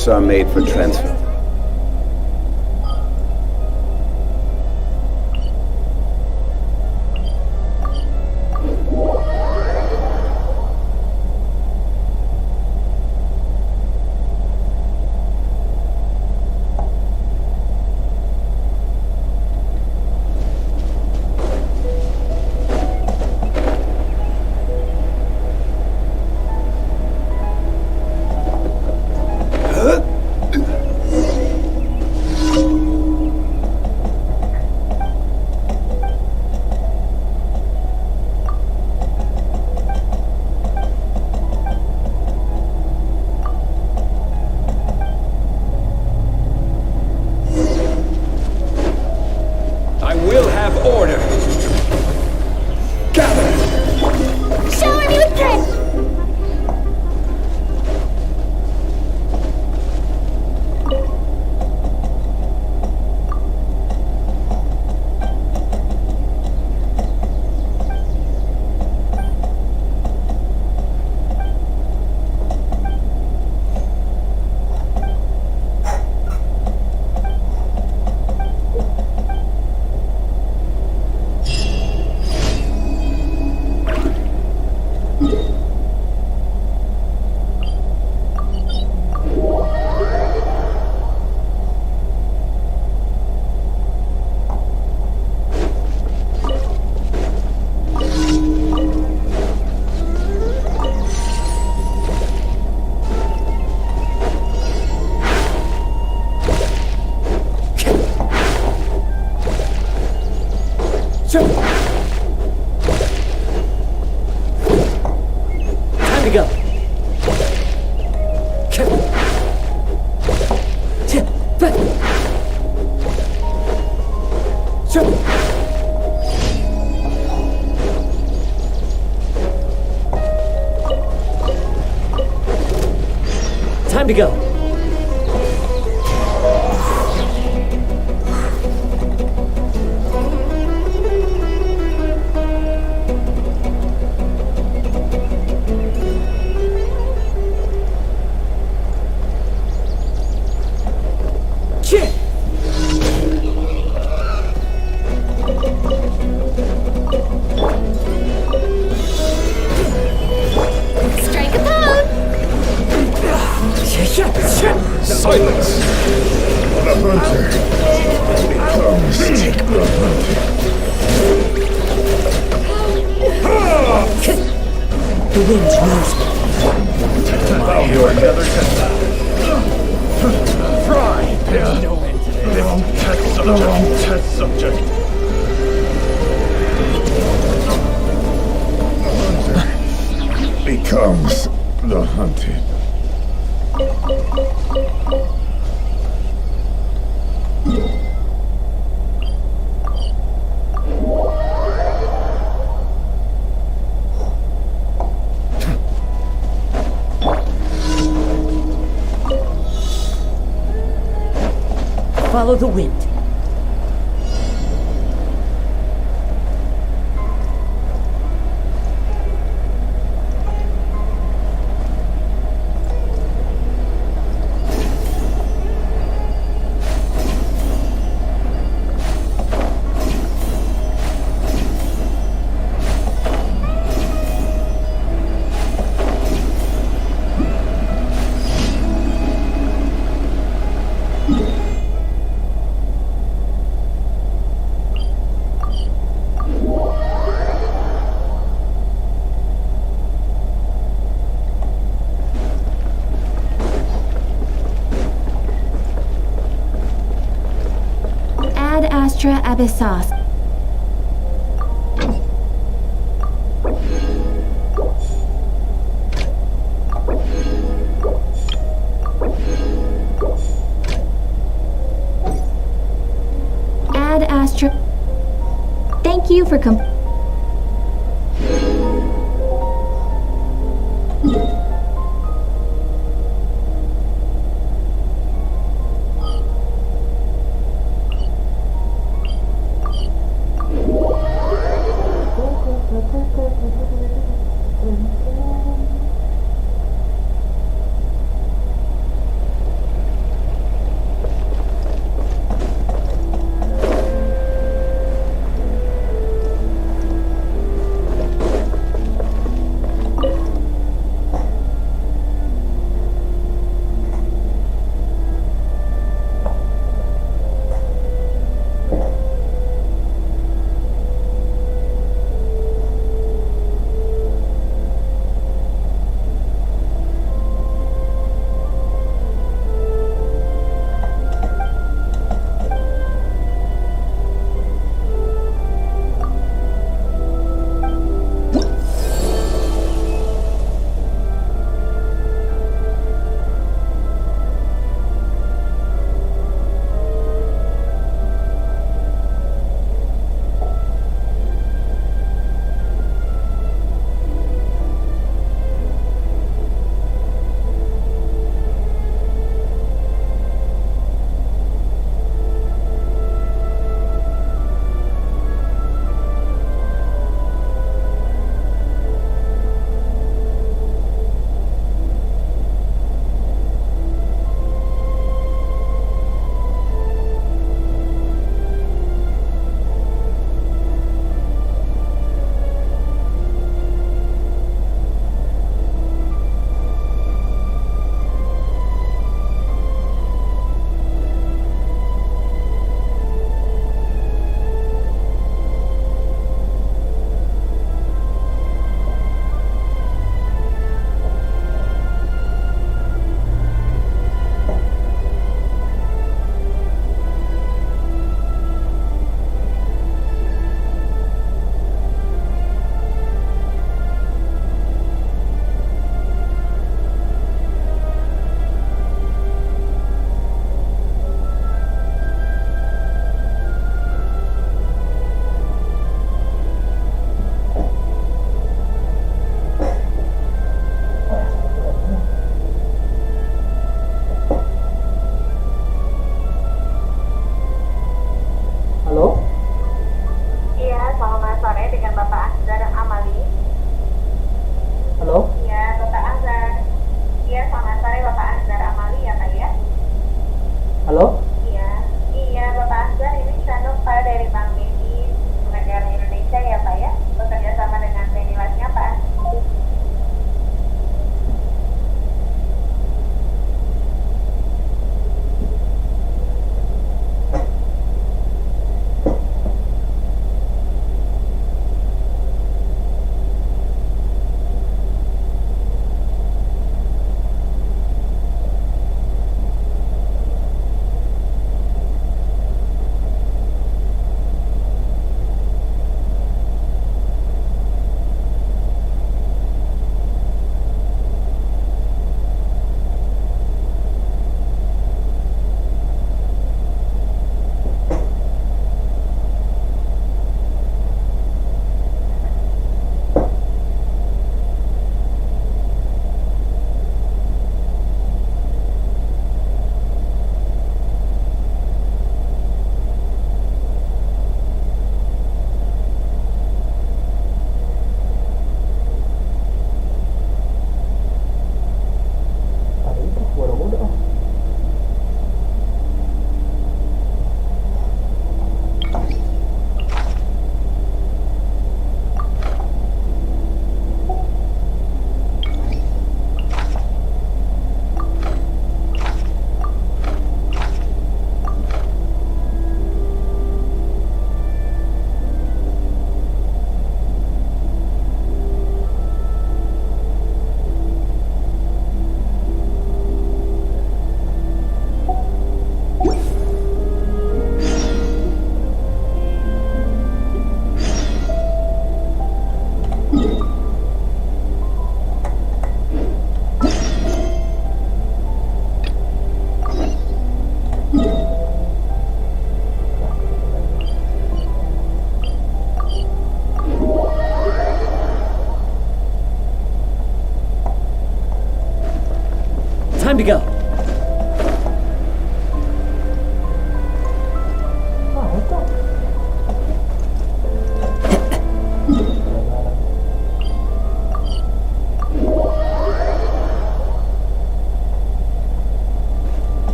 Passports are made for transfer. Time to go. Silence! The hunter becomes the hunted. The wind knows me. Allow your another test. Try! There's no end to this. The wrong test subject. The hunter becomes the hunted. Follow the wind. Abyssos. Ad Astra. Thank you for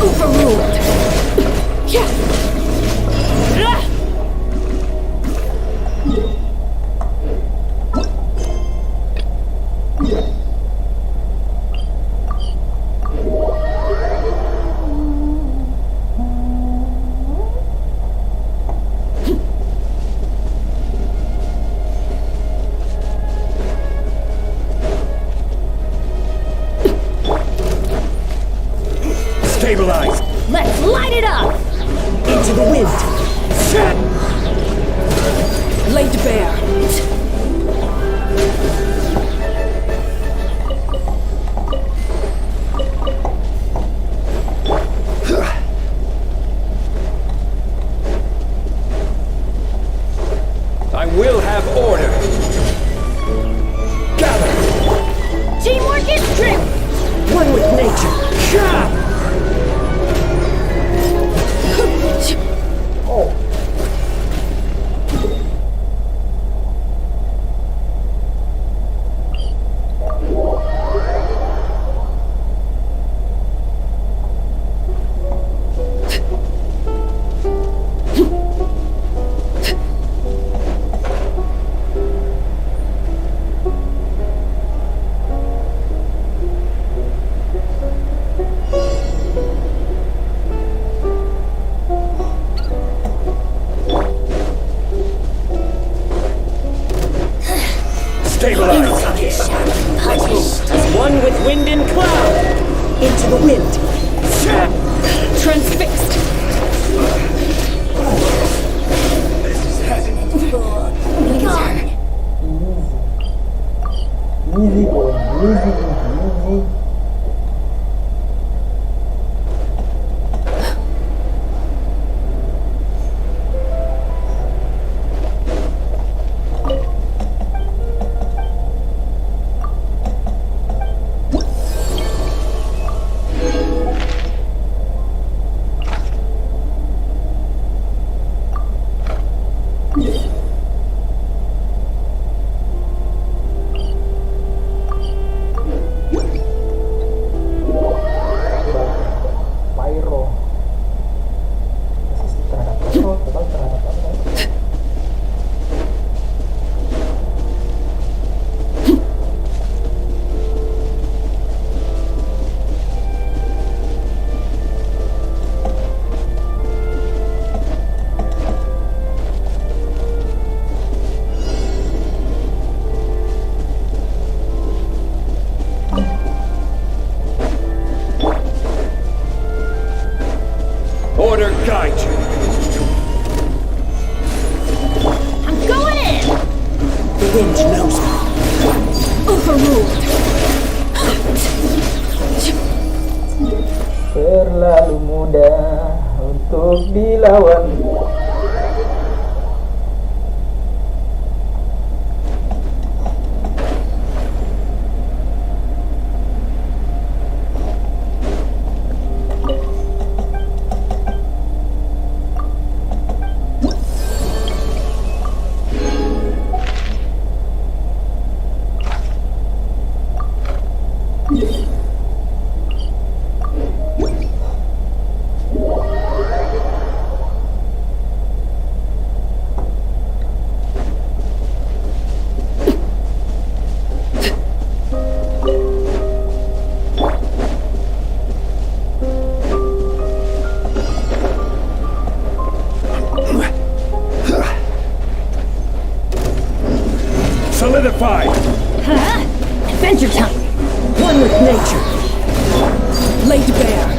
Overruled. Stabilize! Let's light it up! Into the wind! Laid bare. I will have order. Gather! Teamwork is strength! One with nature! Stabilize! As one with wind and cloud! Into the wind! Transfixed! Order guide you. I'm going in! The wind knows me. Overruled! Terlalu mudah untuk dilawan. Solidify! Adventure time! One with nature! Laid bare.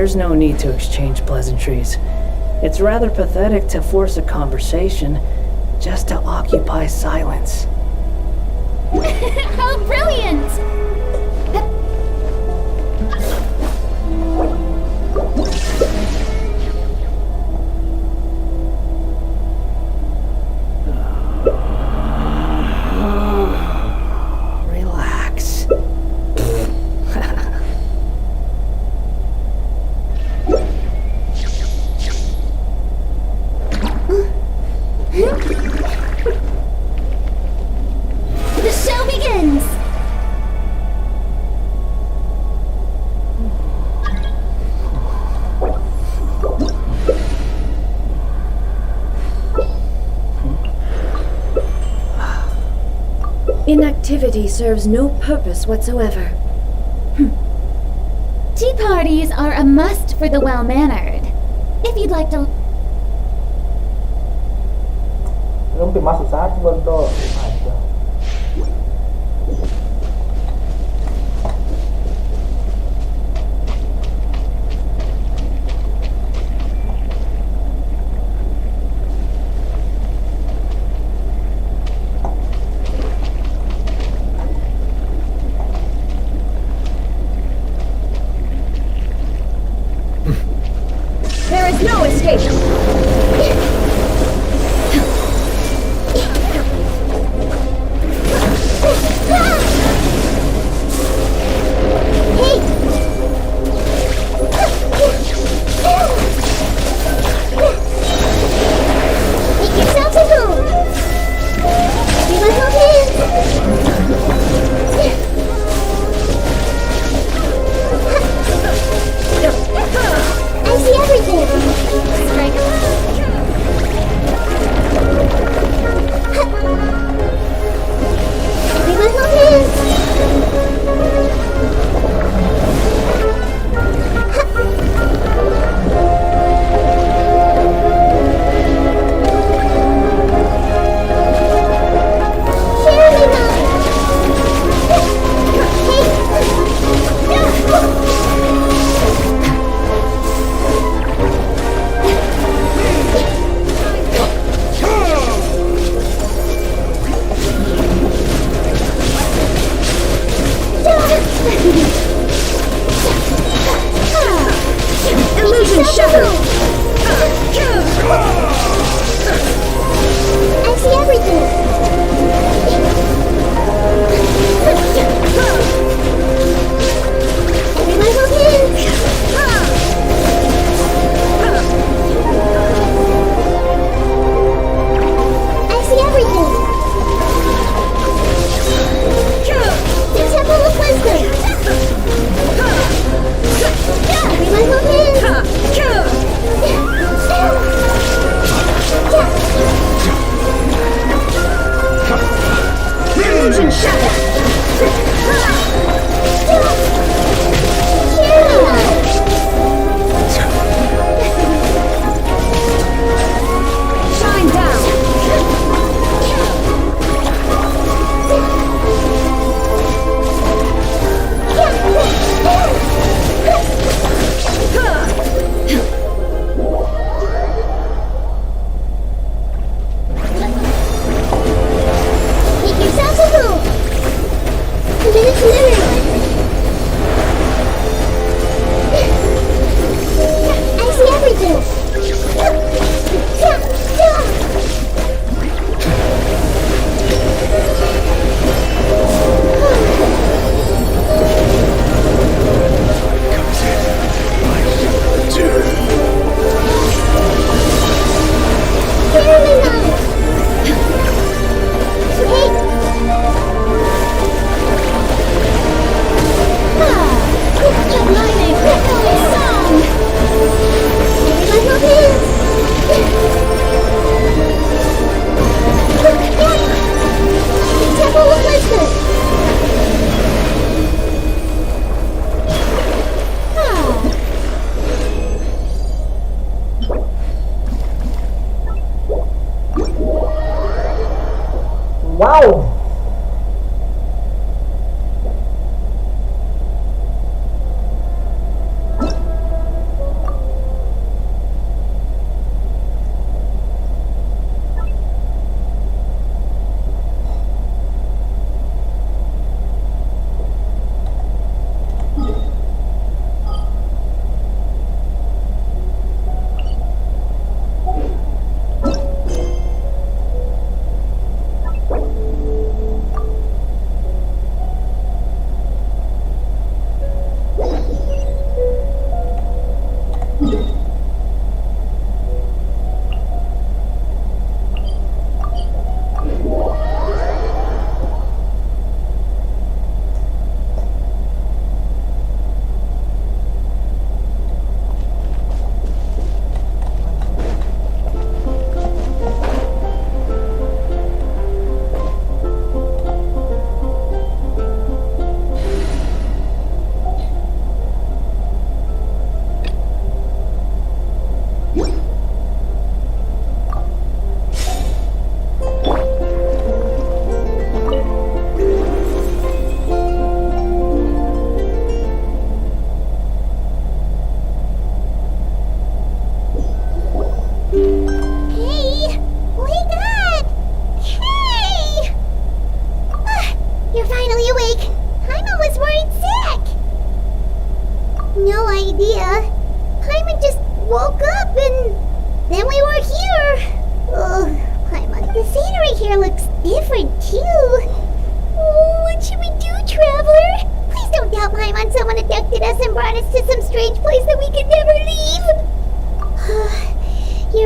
There's no need to exchange pleasantries. It's rather pathetic to force a conversation just to occupy silence. How brilliant! Relax. The show begins! Inactivity serves no purpose whatsoever. Tea parties are a must for the well-mannered. If you'd like to... Belum masuk saja bro. Aja. There is no escape! Make yourself at home! Be my help hands! I see everything! Strike.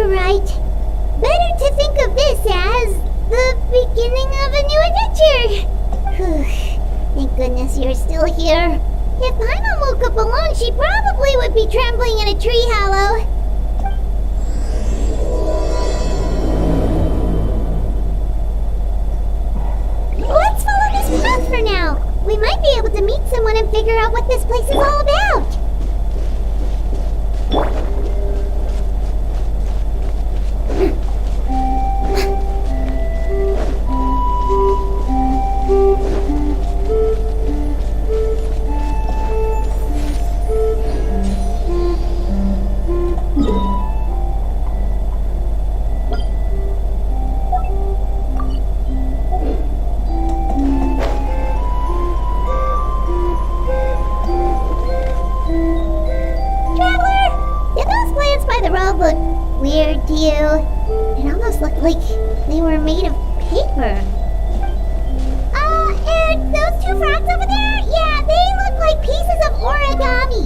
you're right. Better to think of this as the beginning of a new adventure. Thank goodness you're still here. If Paimon woke up alone, she probably would be trembling in a tree hollow. Let's follow this path for now. We might be able to meet someone and figure out what this place is all about. Weird to you. It almost looked like they were made of paper. And those two frogs over there? Yeah, they look like pieces of origami.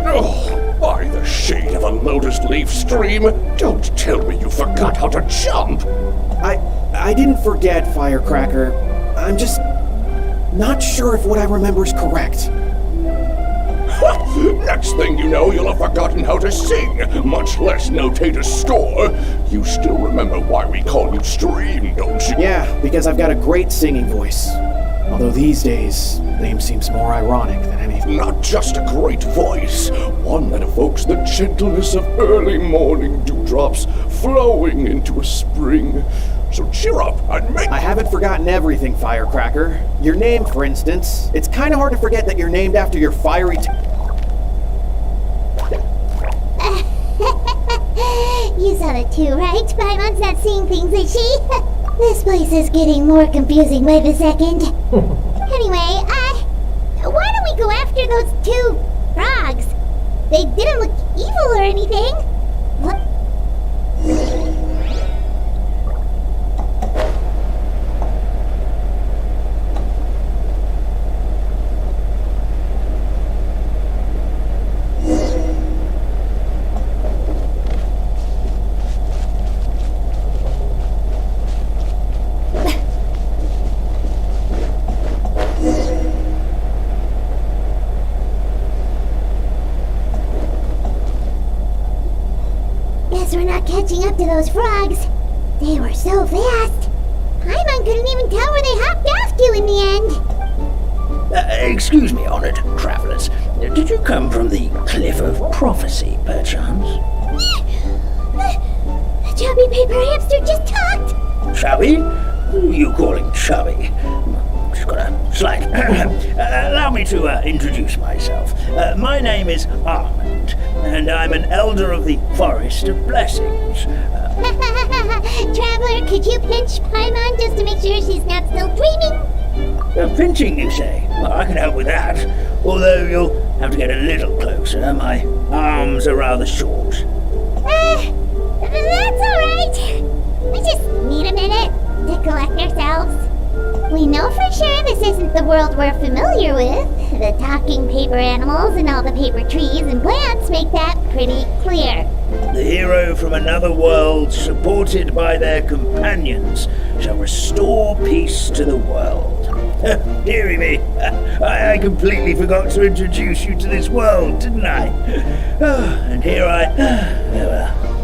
Oh, by the shade of a lotus leaf stream, don't tell me you forgot how to jump. I didn't forget, Firecracker. I'm just not sure if what I remember is correct. Next thing you know, you'll have forgotten how to sing, much less notate a score. You still remember why we call you Stream, don't you? Yeah, because I've got a great singing voice. Although these days, name seems more ironic than anything. Not just a great voice, one that evokes the gentleness of early morning dewdrops flowing into a spring. So cheer up and make... I haven't forgotten everything, Firecracker. Your name, for instance. It's kind of hard to forget that you're named after your fiery... You saw it too, right? Paimon's not seeing things, is she? This place is getting more confusing by the second. Anyway, why don't we go after those two frogs? They didn't look evil or anything. What? We're not catching up to those frogs. They were so fast. Paimon couldn't even tell where they hopped off to in the end. Excuse me, honored travelers. Did you come from the Cliff of Prophecy, perchance? The chubby paper hamster just talked. Chubby? Who are you calling chubby? Just got a slight... Allow me to introduce myself. My name is Armand, and I'm an elder of the Forest of Blessings. Traveler, could you pinch Paimon just to make sure she's not still dreaming? Pinching, you say? Well, I can help with that. Although you'll have to get a little closer. My arms are rather short. That's alright. We just need a minute to collect ourselves. We know for sure this isn't the world we're familiar with. The talking paper animals and all the paper trees and plants make that pretty clear. The hero from another world, supported by their companions, shall restore peace to the world. Dearie me, I completely forgot to introduce you to this world, didn't I? And here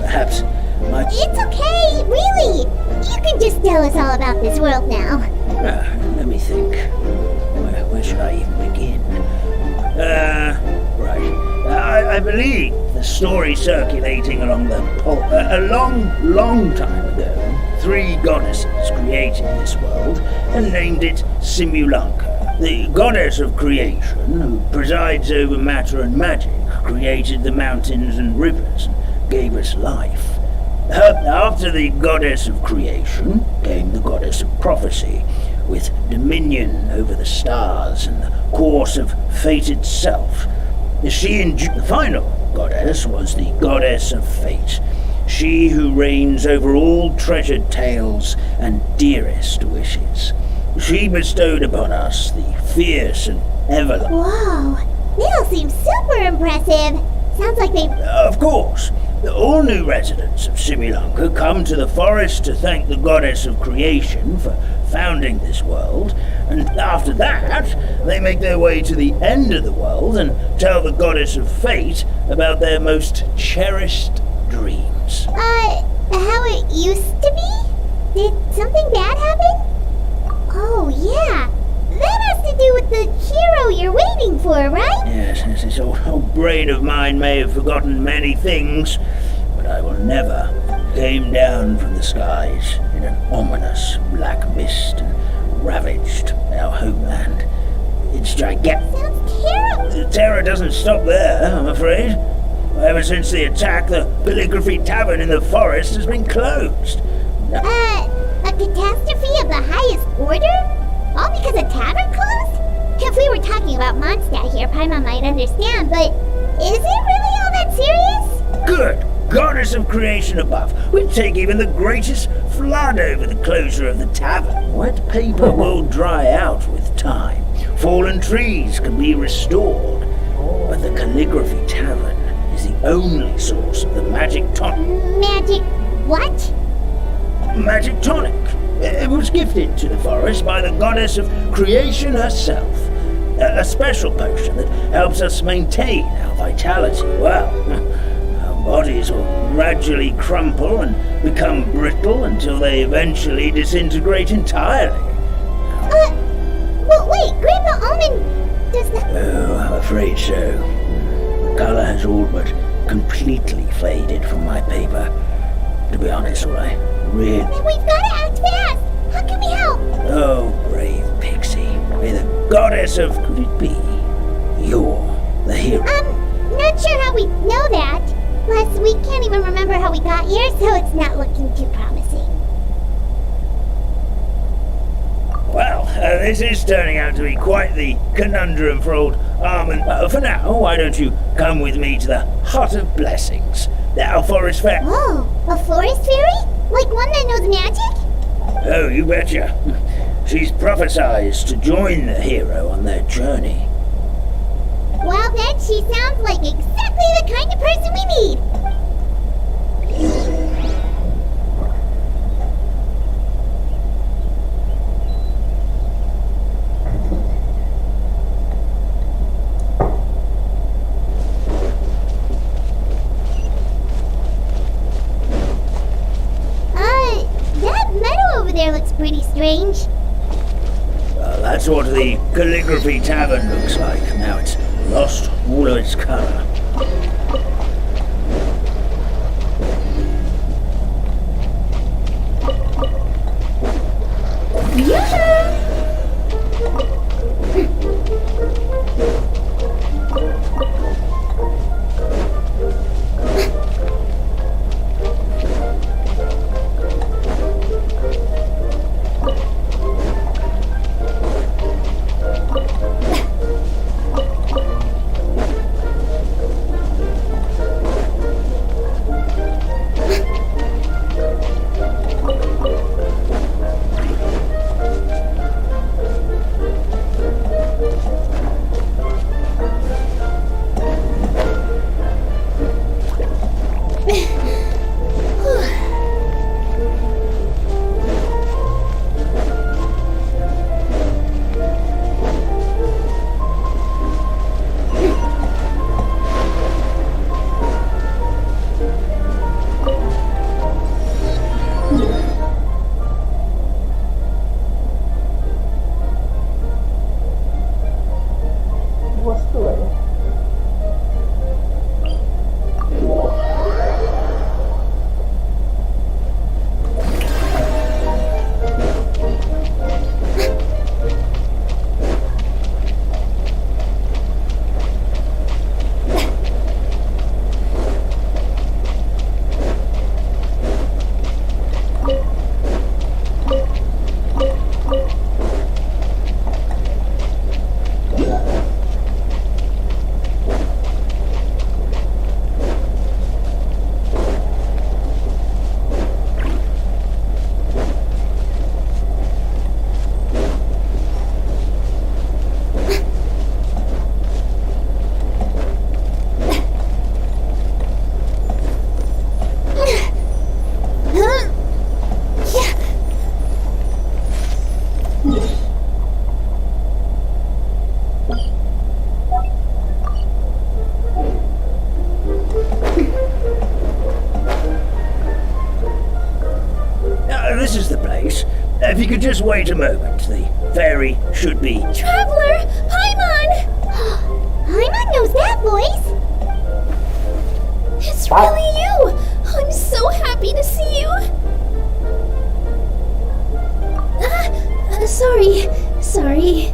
perhaps my... It's okay, really. You can just tell us all about this world now. Let me think. Where should I even begin? Right. I believe the story circulating along the a long time ago, 3 goddesses created this world and named it Simulanka. The goddess of creation, who presides over matter and magic, created the mountains and rivers and gave us life. After the goddess of creation came the goddess of prophecy, with dominion over the stars and the course of fate itself. The final goddess was the goddess of fate, she who reigns over all treasured tales and dearest wishes. She bestowed upon us the fierce and everlasting... Whoa, they all seem super impressive. Sounds like they... Of course. All new residents of Simulanka come to the forest to thank the goddess of creation for founding this world, and after that, they make their way to the end of the world and tell the goddess of fate about their most cherished dreams. How it used to be? Did something bad happen? Oh, yeah. That has to do with the hero you're waiting for, right? Yes, this old brain of mine may have forgotten many things, but I will never came down from the skies in an ominous black mist and ravaged our homeland. It's gigantic. Sounds terrible. The terror doesn't stop there, I'm afraid. Ever since the attack, the Calligraphy Tavern in the forest has been closed. A catastrophe of the highest order? All because a tavern closed? If we were talking about Mondstadt here, Paimon might understand, but is it really all that serious? Good! Goddess of creation above, we'd take even the greatest flood over the closure of the tavern. Wet paper will dry out with time. Fallen trees can be restored. But the Calligraphy Tavern is the only source of the magic tonic. Magic what? Magic tonic. It was gifted to the forest by the goddess of creation herself. A special potion that helps us maintain our vitality. Well, our bodies will gradually crumple and become brittle until they eventually disintegrate entirely. Well, wait, Grandpa Almond does not... Oh, I'm afraid so. The color has all but completely faded from my paper. To be honest, I really... Then we've got to act fast! How can we help? Oh, brave Pixie. May the goddess of... Could it be? You're the hero. Not sure how we know that. Plus, we can't even remember how we got here, so it's not looking too promising. Well, this is turning out to be quite the conundrum for old Armand. For now, why don't you come with me to the Hut of Blessings, our forest fair? Oh, a forest fairy? Like one that knows magic? Oh, you betcha. She's prophesized to join the hero on their journey. Well, then she sounds like exactly the kind of person we need. That meadow over there looks pretty strange. That's what the Calligraphy Tavern looks like. Now it's lost all of its color. you could just wait a moment, the fairy should be... Traveler! Paimon! Paimon knows that voice! It's really you! I'm so happy to see you! Sorry.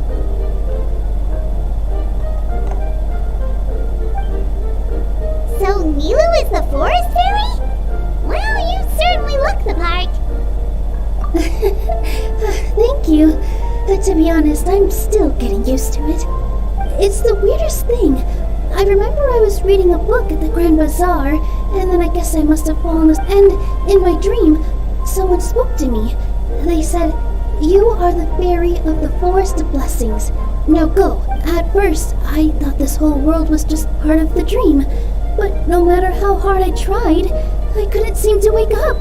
So Nilu is the forest fairy? Well, you certainly look the part. Thank you. But to be honest, I'm still getting used to it. It's the weirdest thing. I remember I was reading a book at the Grand Bazaar, and then I guess I must have fallen asleep. And in my dream, someone spoke to me. They said, "You are the fairy of the Forest of Blessings. Now go." At first, I thought this whole world was just part of the dream. But no matter how hard I tried, I couldn't seem to wake up.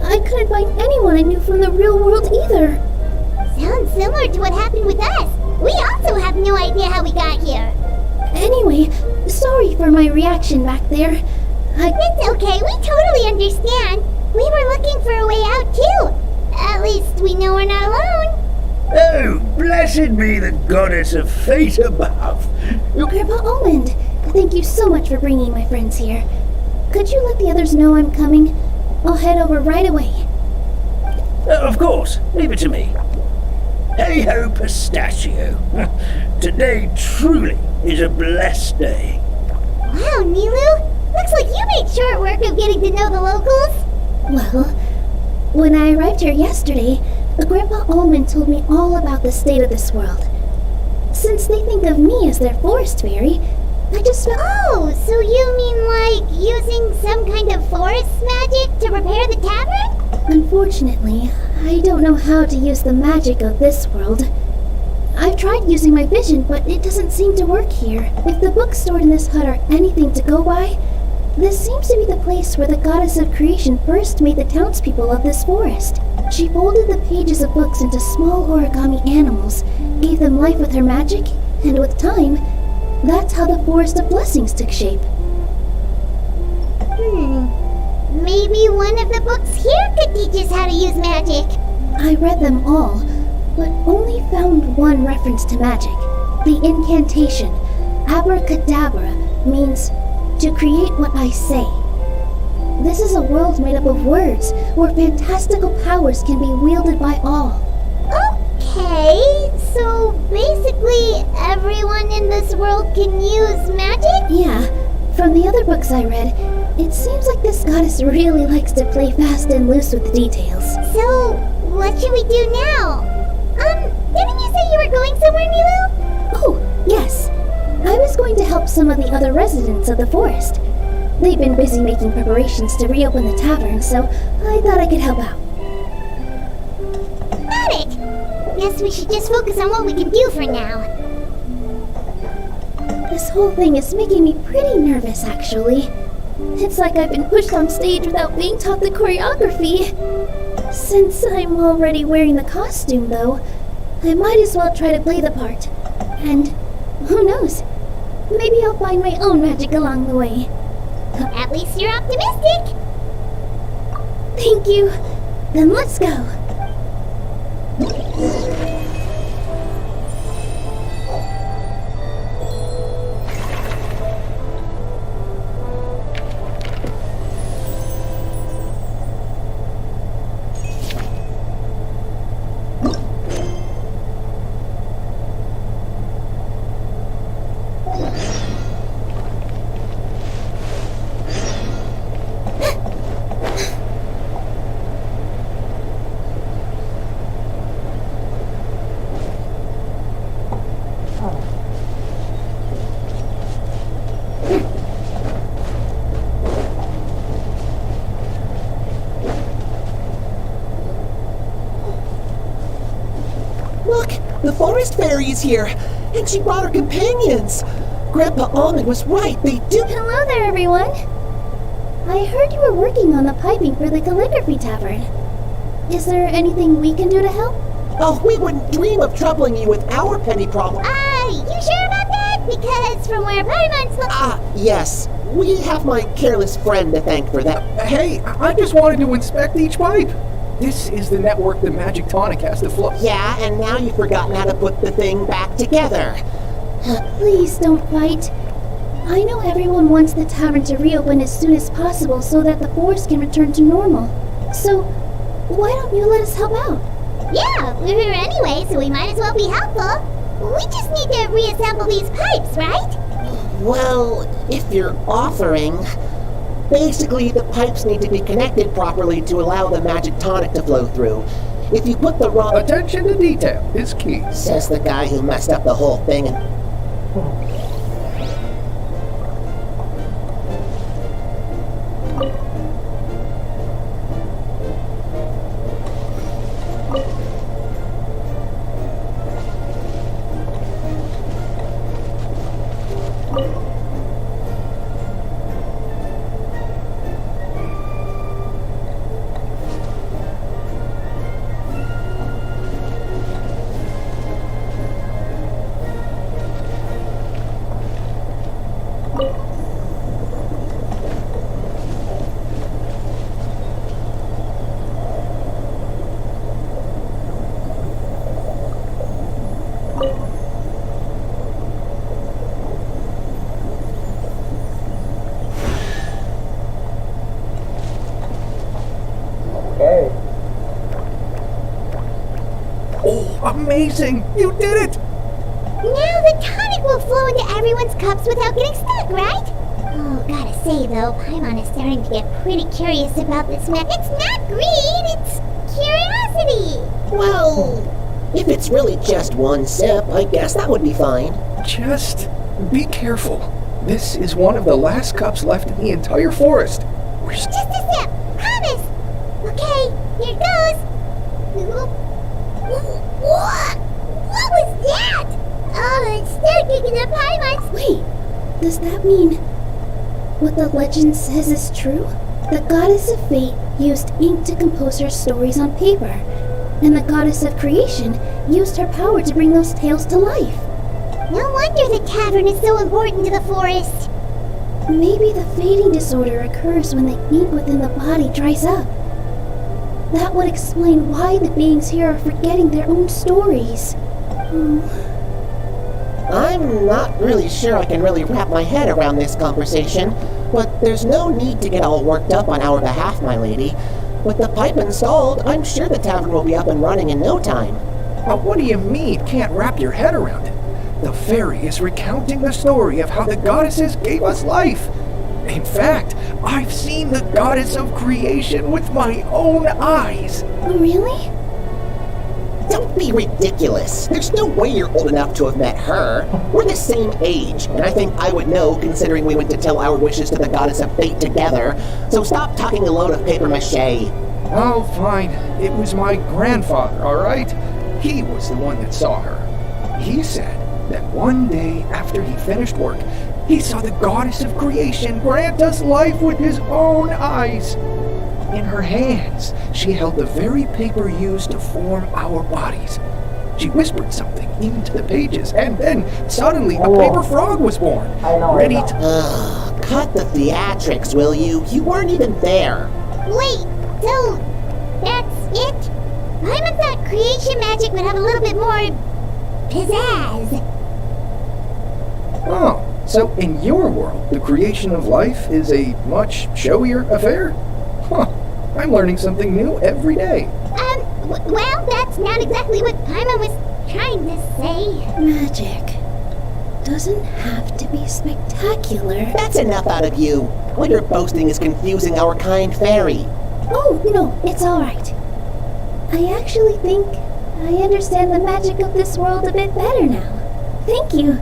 I couldn't find anyone I knew from the real world either. Sounds similar to what happened with us. We also have no idea how we got here. Anyway, sorry for my reaction back there. It's okay, we totally understand. We were looking for a way out too. At least we know we're not alone. Oh, blessed be the goddess of fate above. Grandpa Almond, thank you so much for bringing my friends here. Could you let the others know I'm coming? I'll head over right away. Of course, leave it to me. Hey ho, pistachio. Today truly is a blessed day. Wow, Nilu, looks like you made short work of getting to know the locals. Well, when I arrived here yesterday, Grandpa Almond told me all about the state of this world. Since they think of me as their forest fairy, I just felt... Oh, so you mean like using some kind of forest magic to repair the tavern? Unfortunately, I don't know how to use the magic of this world. I've tried using my vision, but it doesn't seem to work here. If the books stored in this hut are anything to go by, this seems to be the place where the goddess of creation first made the townspeople of this forest. She folded the pages of books into small origami animals, gave them life with her magic, and with time, that's how the Forest of Blessings took shape. Maybe one of the books here could teach us how to use magic. I read them all, but only found one reference to magic. The incantation, abracadabra, means to create what I say. This is a world made up of words, where fantastical powers can be wielded by all. Okay, so basically everyone in this world can use magic? Yeah, from the other books I read, it seems like this goddess really likes to play fast and loose with the details. So, what should we do now? Didn't you say you were going somewhere, Nilu? Oh, yes. I was going to help some of the other residents of the forest. They've been busy making preparations to reopen the tavern, so I thought I could help out. Got it! Guess we should just focus on what we can do for now. This whole thing is making me pretty nervous, actually. It's like I've been pushed on stage without being taught the choreography. Since I'm already wearing the costume, though, I might as well try to play the part. And who knows? Maybe I'll find my own magic along the way. At least you're optimistic! Thank you. Then let's go. The forest fairy is here, and she brought her companions. Grandpa Almond was right, they do— Hello there, everyone. I heard you were working on the piping for the calligraphy tavern. Is there anything we can do to help? Oh, we wouldn't dream of troubling you with our petty problem. You sure about that? Because from where Paimon's yes. We have my careless friend to thank for that. Hey, I just wanted to inspect each pipe. This is the network the magic tonic has to float. Yeah, and now you've forgotten how to put the thing back together. Please don't fight. I know everyone wants the tavern to reopen as soon as possible so that the forest can return to normal. So, why don't you let us help out? Yeah, we're here anyway, so we might as well be helpful. We just need to reassemble these pipes, right? Well, if you're offering... Basically, the pipes need to be connected properly to allow the magic tonic to flow through. If you put the wrong... Attention to detail is key. Says the guy who messed up the whole thing and... Okay. Oh, amazing! You did it! Now the tonic will flow into everyone's cups without getting stuck, right? Oh, gotta say though, Paimon is starting to get pretty curious about this map. It's not greed, it's curiosity! Well, if it's really just one sip, I guess that would be fine. Just be careful. This is one of the last cups left in the entire forest. Just a sip, promise! Okay, here goes! What was that? Oh, it's still kicking up Paimon's... Wait, does that mean what the legend says is true? The goddess of fate used ink to compose her stories on paper, and the goddess of creation used her power to bring those tales to life. No wonder the tavern is so important to the forest. Maybe the fading disorder occurs when the ink within the body dries up. That would explain why the beings here are forgetting their own stories. I'm not really sure I can really wrap my head around this conversation, but there's no need to get all worked up on our behalf, my lady. With the pipe installed, I'm sure the tavern will be up and running in no time. What do you mean, can't wrap your head around it? The fairy is recounting the story of how the goddesses gave us life. In fact, I've seen the goddess of creation with my own eyes. Really? Don't be ridiculous. There's no way you're old enough to have met her. We're the same age, and I think I would know considering we went to tell our wishes to the goddess of fate together. So stop talking a load of papier-mâché. Oh, fine. It was my grandfather, all right? He was the one that saw her. He said that one day after he finished work, he saw the goddess of creation grant us life with his own eyes. In her hands, she held the very paper used to form our bodies. She whispered something into the pages, and then suddenly a paper frog was born, ready to... Ugh, cut the theatrics, will you? You weren't even there. Wait, so that's it? I thought creation magic would have a little bit more pizzazz. Oh, so in your world, the creation of life is a much showier affair? Huh, I'm learning something new every day. Well, that's not exactly what Paimon was trying to say. Magic doesn't have to be spectacular. That's enough out of you. What you're boasting is confusing our kind fairy. Oh, no, it's alright. I actually think I understand the magic of this world a bit better now. Thank you.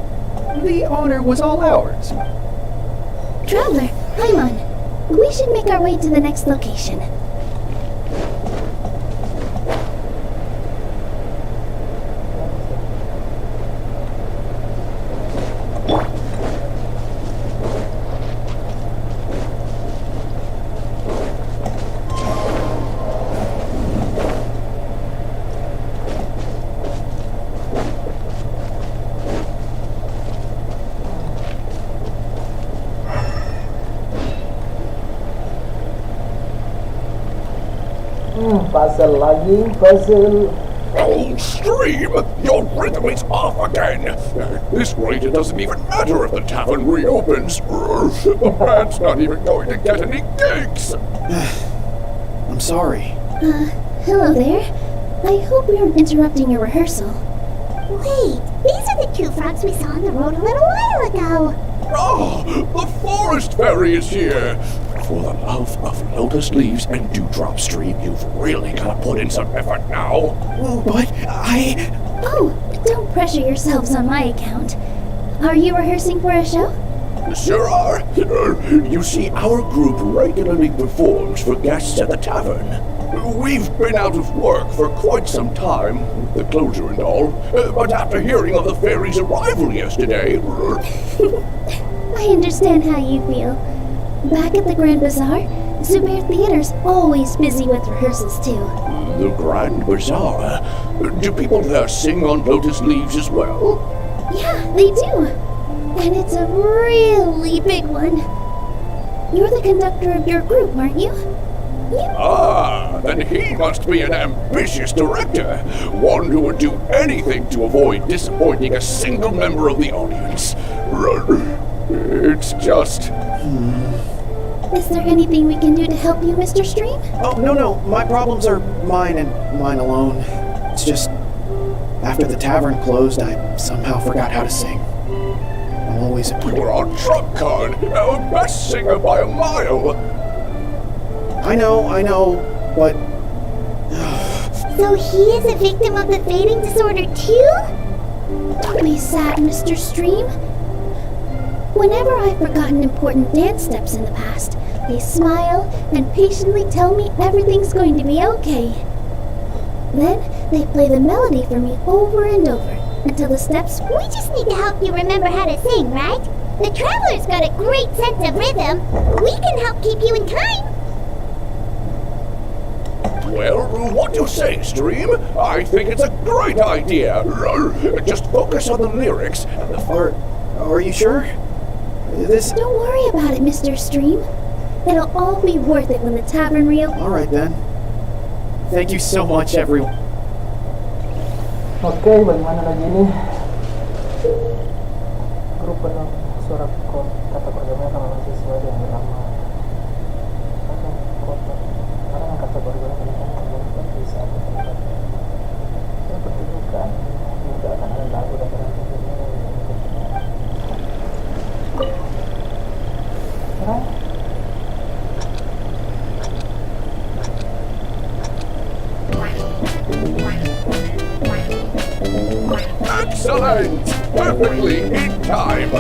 The honor was all ours. Traveler, Paimon, we should make our way to the next location. Puzzle lagi, puzzle. Oh, Stream! Your rhythm is off again! At this rate, it doesn't even matter if the tavern reopens. The band's not even going to get any gigs! I'm sorry. Hello there. I hope we aren't interrupting your rehearsal. Wait, these are the two frogs we saw on the road a little while ago. Oh, the forest fairy is here! For the love of lotus leaves and dewdrop, Stream, you've really got to put in some effort now. But Oh, don't pressure yourselves on my account. Are you rehearsing for a show? Sure are. You see, our group regularly performs for guests at the tavern. We've been out of work for quite some time, with the closure and all, but after hearing of the fairy's arrival yesterday... I understand how you feel. Back at the Grand Bazaar, Zubair Theater's always busy with rehearsals too. The Grand Bazaar? Do people there sing on lotus leaves as well? Yeah, they do. And it's a really big one. You're the conductor of your group, aren't you? Ah, then he must be an ambitious director. One who would do anything to avoid disappointing a single member of the audience. It's just... Is there anything we can do to help you, Mr. Stream? Oh, no. My problems are mine and mine alone. It's just... after the tavern closed, I somehow forgot how to sing. I'm always... You're on trump card! Our best singer by a mile! I know, but... So he is a victim of the fading disorder too? Don't be sad, Mr. Stream. Whenever I've forgotten important dance steps in the past, they smile and patiently tell me everything's going to be okay. Then they play the melody for me over and over until the steps... We just need to help you remember how to sing, right? The Traveler's got a great sense of rhythm. We can help keep you in time. Well, what do you say, Stream? I think it's a great idea. Just focus on the lyrics and the... Are you sure? Don't worry about it, Mr. Stream. It'll all be worth it when the tavern reopens. Alright then. Thank you so much, everyone. Oke, bagaimana lagi nih? Grup penuh suara kata berbagai sama mahasiswa yang bernama karena kata berbagai kan bisa tempat pertunjukan juga akan ada lagu dan Excellent! Perfectly in time!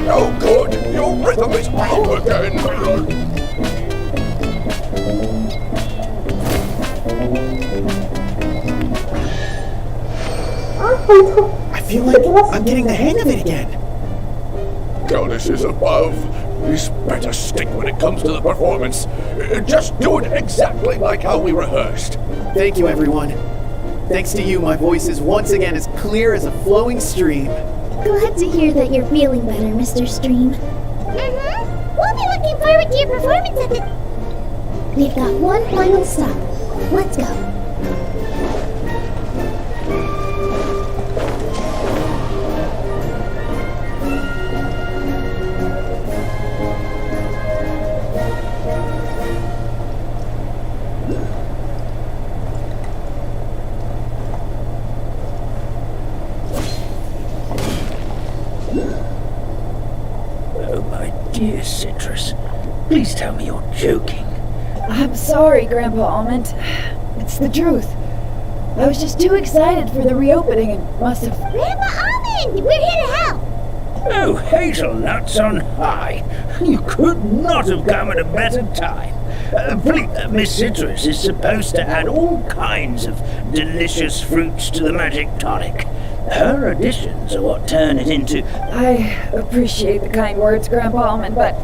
No good! Your rhythm is off again! I feel like I'm getting the hang of it again. Goddesses above, this better stick when it comes to the performance. Just do it exactly like how we rehearsed. Thank you, everyone. Thanks to you, my voice is once again as clear as a flowing stream. Glad to hear that you're feeling better, Mr. Stream. We'll be looking forward to your performance at the... We've got one final stop. Let's go. Dear Citrus, please tell me you're joking. I'm sorry, Grandpa Almond. It's the truth. I was just too excited for the reopening and must have... Grandpa Almond! We're here to help! Oh, hazelnuts on high. You could not have come at a better time. Please, Miss Citrus is supposed to add all kinds of delicious fruits to the magic tonic. Her additions are what turn it into... I appreciate the kind words, Grandpa Almond, but...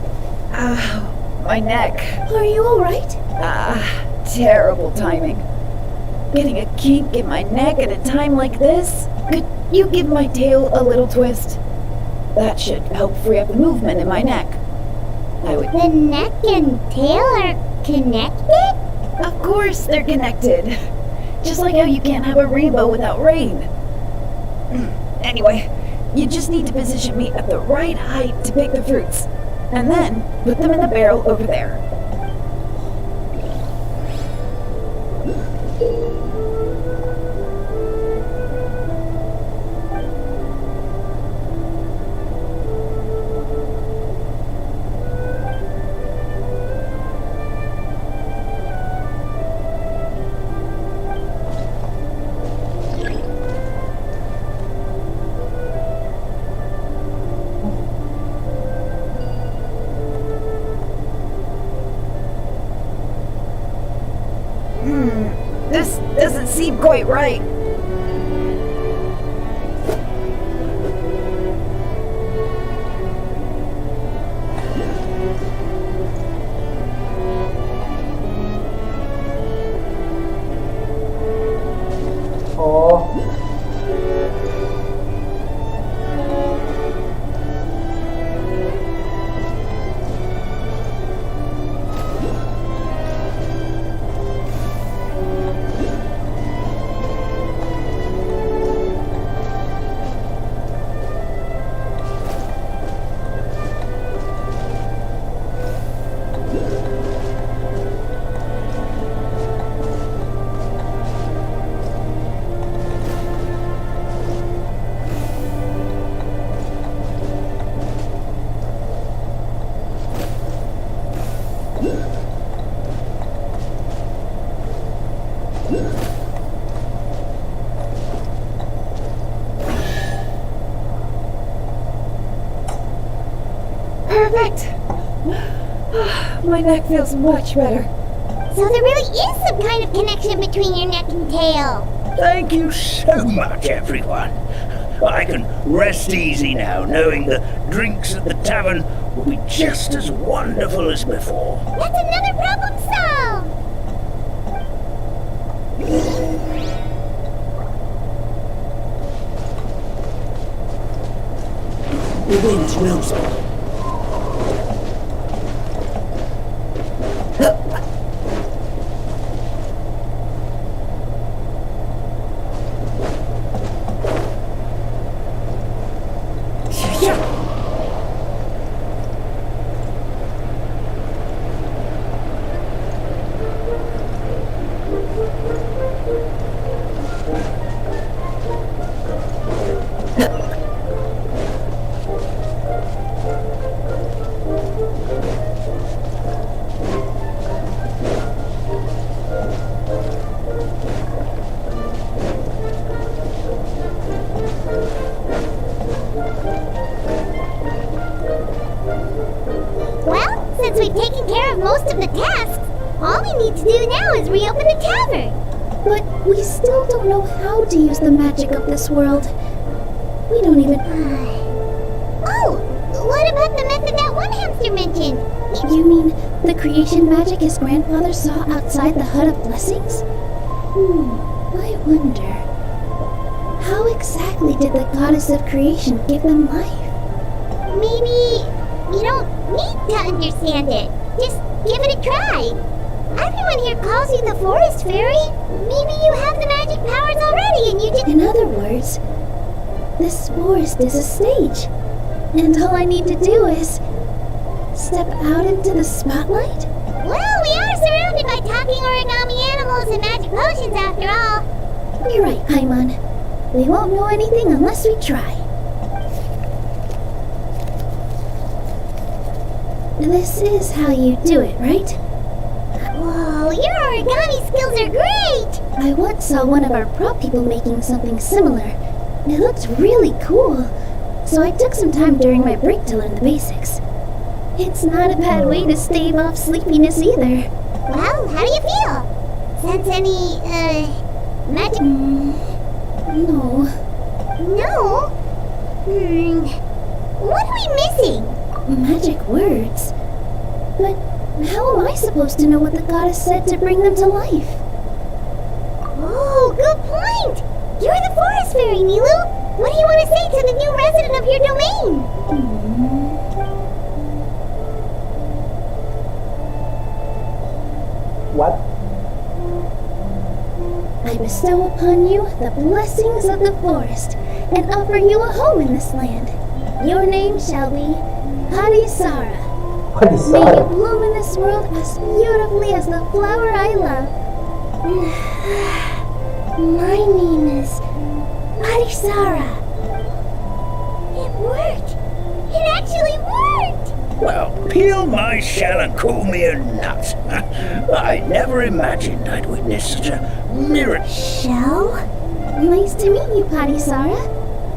my neck. Are you alright? Terrible timing. Getting a kink in my neck at a time like this? Could you give my tail a little twist? That should help free up the movement in my neck. The neck and tail are connected? Of course they're connected. Just like how you can't have a rainbow without rain. Anyway, you just need to position me at the right height to pick the fruits. And then put them in the barrel over there. This doesn't seem quite right. Perfect! My neck feels much better. So there really is some kind of connection between your neck and tail. Thank you so much, everyone. I can rest easy now, knowing the drinks at the tavern will be just as wonderful as before. That's another problem solved! The wind knows it. Since we've taken care of most of the tasks, all we need to do now is reopen the tavern. But we still don't know how to use the magic of this world. We don't even... Oh! What about the method that one hamster mentioned? You mean the creation magic his grandfather saw outside the Hut of Blessings? I wonder... How exactly did the goddess of creation give them life? Maybe you don't need to understand it. Just give it a try. Everyone here calls you the Forest Fairy. Maybe you have the magic powers already and you just... In other words, this forest is a stage. And all I need to do is... step out into the spotlight? Well, we are surrounded by talking origami animals and magic potions after all. You're right, Paimon. We won't know anything unless we try. This is how you do it, right? Whoa, your origami skills are great! I once saw one of our prop people making something similar. It looked really cool. so I took some time during my break to learn the basics. It's not a bad way to stave off sleepiness either. Well, how do you feel? Sense any, magic? No. No? What are we missing? Magic words? But how am I supposed to know what the goddess said to bring them to life? Oh, good point! You're the forest fairy, Nilu! What do you want to say to the new resident of your domain? What? I bestow upon you the blessings of the forest and offer you a home in this land. Your name shall be Hadisara. May you bloom in this world as beautifully as the flower I love. My name is Hadisara. It worked! It actually worked! Well, peel my shell and call me a nut. I never imagined I'd witness such a miracle. Shell? Nice to meet you, Hadisara.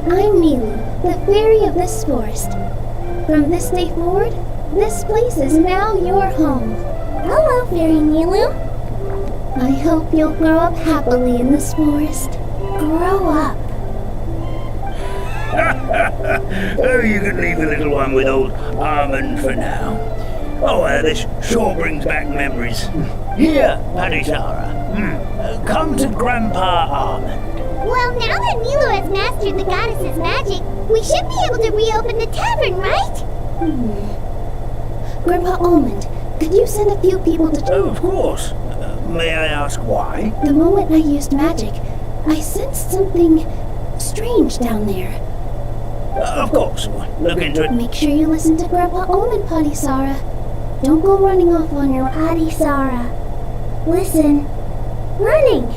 I'm Nilu, the fairy of this forest. From this day forward, this place is now your home. Hello, Fairy Nilu. I hope you'll grow up happily in this forest. Grow up. Oh, you can leave the little one with old Armand for now. Oh, this sure brings back memories. Here, Hadisara. Come to Grandpa Armand. Well, now that Nilu has mastered the goddess's magic, we should be able to reopen the tavern, right? Grandpa Almond, could you send a few people to... Oh, of course. May I ask why? The moment I used magic, I sensed something strange down there. Of course, we'll look into it. Make sure you listen to Grandpa Almond, Hadisara. Don't go running off on your... Hadisara. Listen. Running!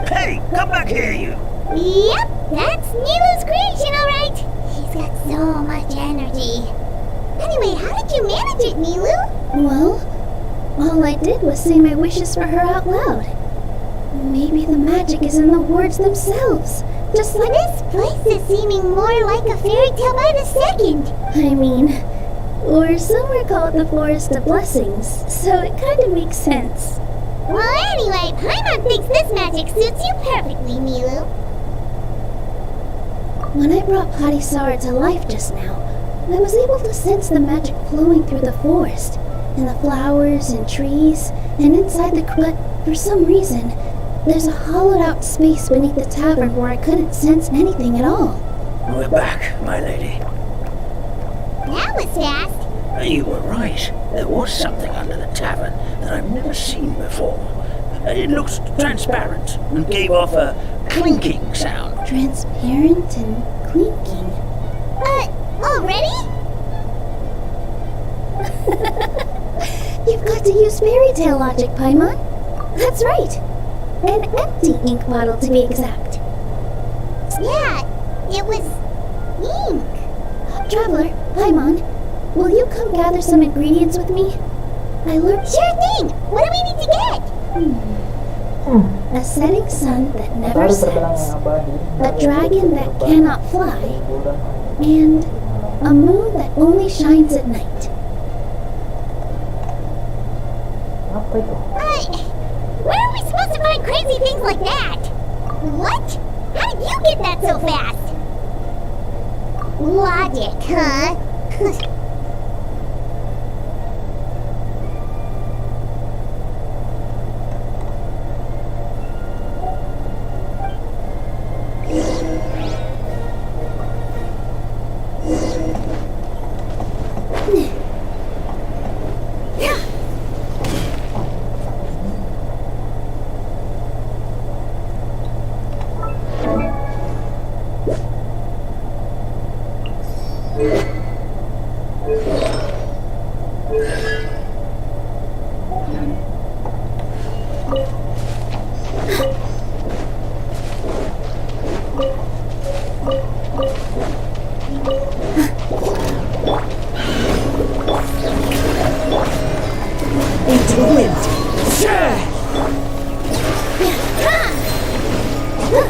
Hey, come back here, you! Yep, that's Nilu's creation, alright. He's got so much energy. Anyway, how did you manage it, Nilu? Well, all I did was say my wishes for her out loud. Maybe the magic is in the words themselves. Just like... This place is seeming more like a fairy tale by the second. I mean, or somewhere call it the Forest of Blessings, so it kind of makes sense. Well, anyway, Paimon thinks this magic suits you perfectly, Nilu. When I brought Hadisara to life just now, I was able to sense the magic flowing through the forest, and the flowers and trees, and inside the... But for some reason, there's a hollowed-out space beneath the tavern where I couldn't sense anything at all. We're back, my lady. That was fast. You were right. There was something under the tavern that I've never seen before. It looked transparent and gave off a clinking sound. Transparent and clinking. Already? You've got to use fairy tale logic, Paimon. That's right. An empty ink bottle, to be exact. Yeah, it was ink. Traveler, Paimon, will you come gather some ingredients with me? I learned... Sure thing! What do we need to get? A setting sun that never sets, a dragon that cannot fly, and a moon that only shines at night. Apa itu? Where are we supposed to find crazy things like that? What? How did you get that so fast? Logic, huh? Into the wind. That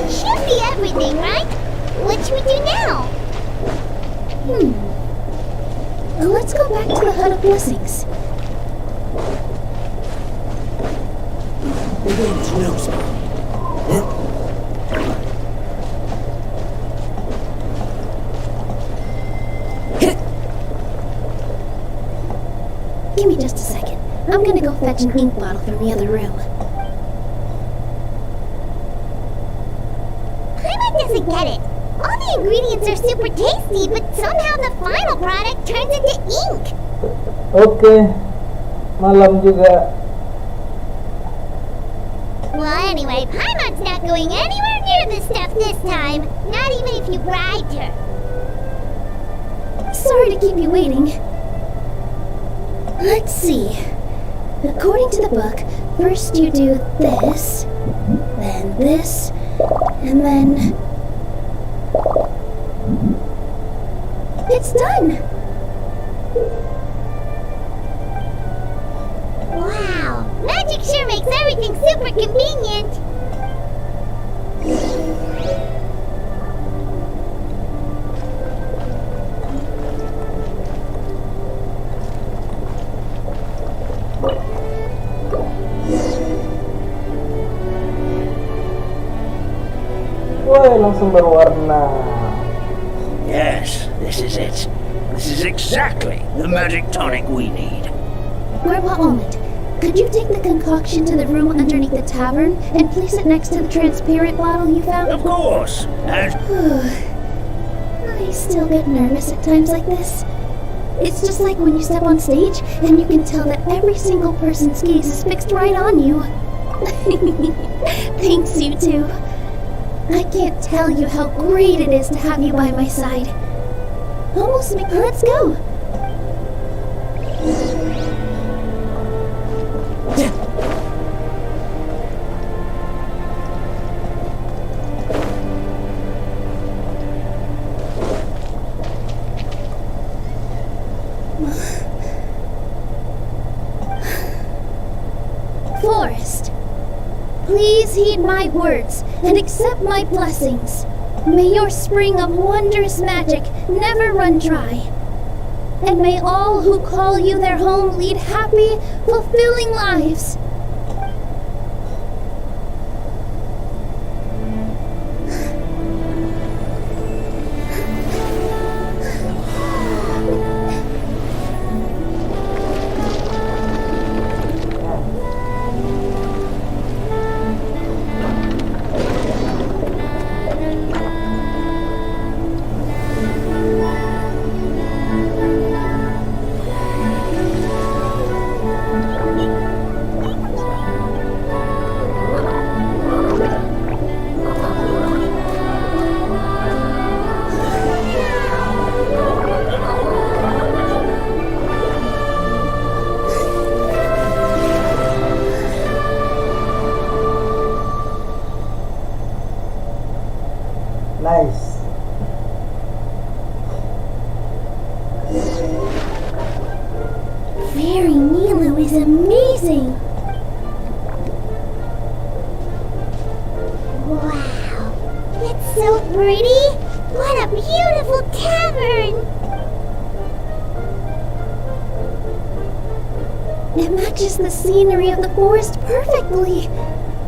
should be everything, right? What should we do now? Let's go back to the Hut of Blessings. The wind knows me. Give me just a second. I'm gonna go fetch an ink bottle from the other room. Paimon doesn't get it. All the ingredients are super tasty, but somehow the final product turns into ink. Oke, malam juga. Well, anyway, Paimon's not going anywhere near the stuff this time. Not even if you bribed her. Sorry to keep you waiting. Let's see. According to the book, first you do this, then this, and then... It's done! Wow, magic sure makes everything super convenient. Woi, langsung berwarna. Yes, this is it. This is exactly the magic tonic we need. Grandpa Almond, could you take the concoction to the room underneath the tavern and place it next to the transparent bottle you found? Of course. And I still get nervous at times like this. It's just like when you step on stage and you can tell that every single person's gaze is fixed right on you. Thanks, you two. I can't tell you how great it is to have you by my side. Let's go. Forest, please heed my words and accept my blessings. May your spring of wondrous magic never run dry. And may all who call you their home lead happy, fulfilling lives. Nice. Fairy Nilu is amazing. Wow, it's so pretty. What a beautiful tavern. It matches the scenery of the forest perfectly.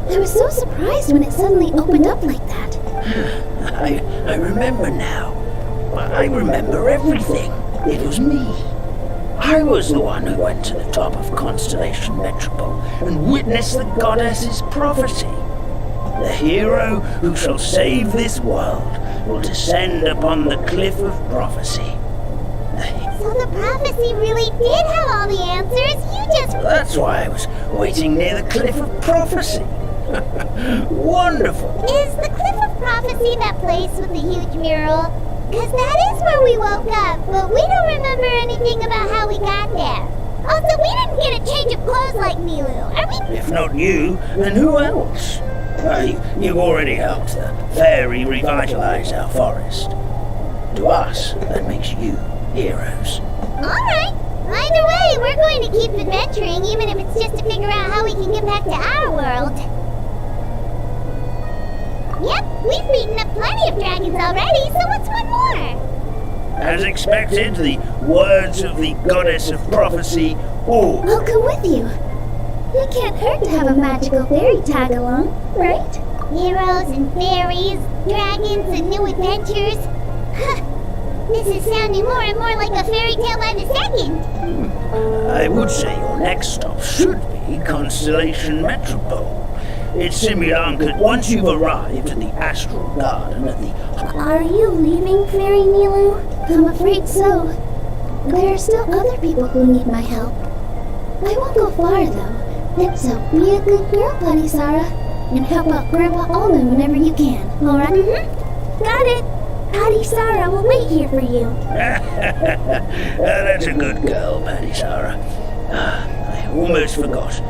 I was so surprised when it suddenly opened up like that. I remember now. I remember everything. It was me. I was the one who went to the top of Constellation Metropole and witnessed the goddess's prophecy. The hero who shall save this world will descend upon the cliff of prophecy. So the prophecy really did have all the answers. You just... That's why I was waiting near the cliff of prophecy. Wonderful. Is the Cliff of Prophecy that place with the huge mural? Because that is where we woke up, but we don't remember anything about how we got there. Also, we didn't get a change of clothes like Nilu, are we? If not you, then who else? You've already helped the fairy revitalize our forest. To us, that makes you heroes. Alright. Either way, we're going to keep adventuring, even if it's just to figure out how we can get back to our world. Yep, we've beaten up plenty of dragons already, so what's one more? As expected, the words of the goddess of prophecy, all. I'll come with you. It can't hurt to have a magical fairy tag along, right? Heroes and fairies, dragons and new adventures. Huh. This is sounding more and more like a fairy tale by the second. I would say your next stop should be Constellation Metropole. It's Simulanka once you've arrived at the Astral Garden at the... Are you leaving, Fairy Nilu? I'm afraid so. There are still other people who need my help. I won't go far, though. And so be a good girl, Buddy Sarah, and help out Grandpa Alden whenever you can, alright? Mm-hmm. Got it! Patty Sarah will wait here for you. That's a good girl, Patty Sarah. I almost forgot.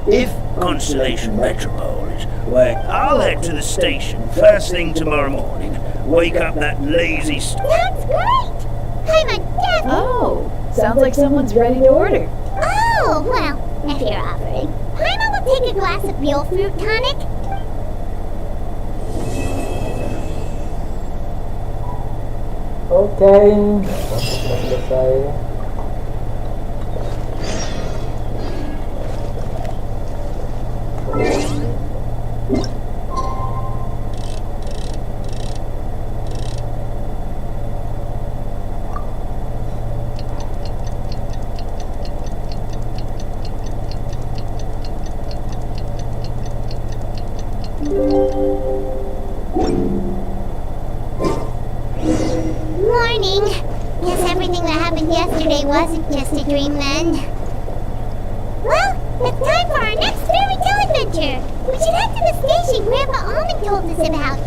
If Constellation Metropole is where I'll head to the station first thing tomorrow morning. Wake up that lazy... That's great! I'm a death... Oh, sounds like someone's ready to order. Oh, well, if you're offering. Paimon will take a glass of real fruit tonic. Oke, sudah selesai. Morning. Guess everything that happened yesterday wasn't just a dream then. Well, it's time for our next fairy tale adventure. We should head to the station Grandpa Almond told us about.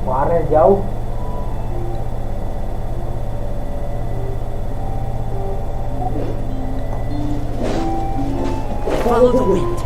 Warnanya jauh. Follow the wind.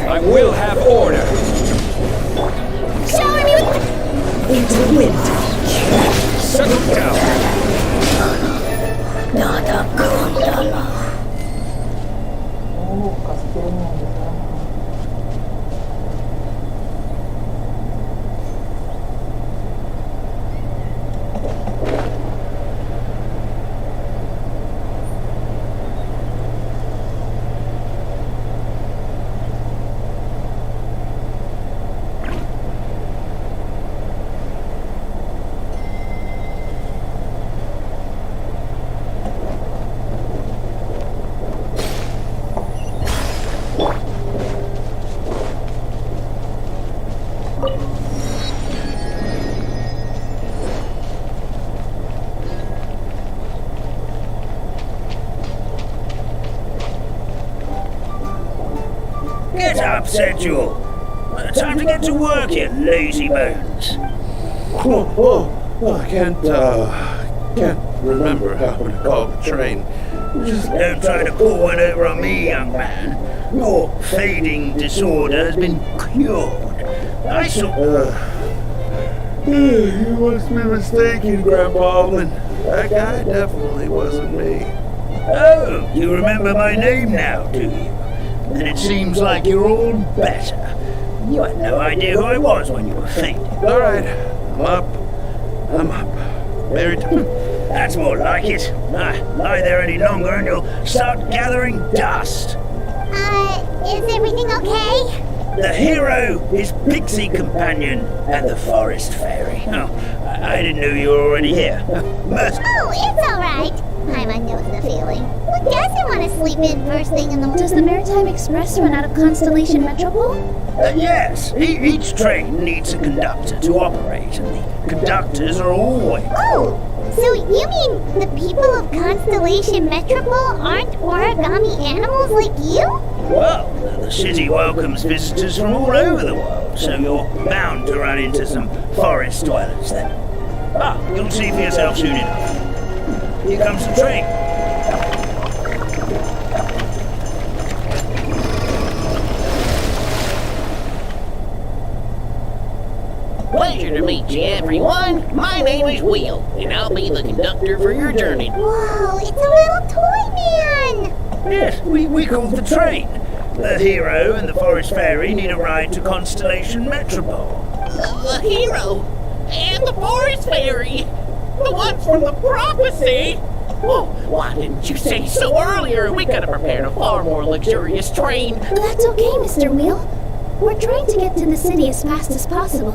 I will have order. Shower me with... Into the wind. Settle down. Nada adalah. Kastilnya di sana. Get up, Sedule. Time to get to work, you lazy bones. I can't remember how to call the train. Just don't try to pull one over on me, young man. Your fading disorder has been cured. I saw... You must be mistaken, Grandpa Almond. That guy definitely wasn't me. So, you remember my name now, do you? Then it seems like you're all better. You had no idea who I was when you were fainting. Alright, I'm up. There it. That's more like it. Lie there any longer and you'll start gathering dust. Is everything okay? The hero, his pixie companion, and the forest fairy. Oh, I didn't know you were already here. Oh, it's alright. Paimon knows the feeling. Who doesn't want to sleep in first thing in the morning? Does the Maritime Express run out of Constellation Metropole? Yes, each train needs a conductor to operate, and the conductors are always... Oh, so you mean the people of Constellation Metropole aren't origami animals like you? Well, the city welcomes visitors from all over the world, so you're bound to run into some forest dwellers then. You'll see for yourself soon enough. Here comes the train. Pleasure to meet you, everyone. My name is Will, and I'll be the conductor for your journey. Whoa, it's a little toy man! Yes, we called the train. The hero and the forest fairy need a ride to Constellation Metropole. The hero and the forest fairy, the ones from the prophecy. Oh, why didn't you say so earlier? We could have prepared a far more luxurious train. That's okay, Mr. Wheel. We're trying to get to the city as fast as possible.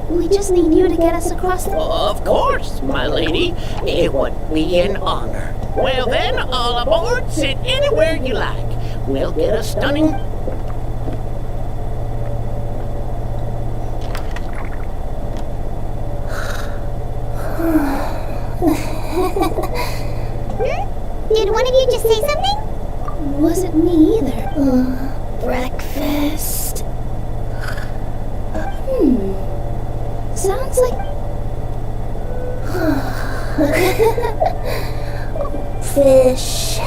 We just need you to get us across the... Of course, my lady. It would be an honor. Well then, all aboard. Sit anywhere you like. We'll get a stunning... Did one of you just say something? Wasn't me either. Breakfast. Sounds like... Fish.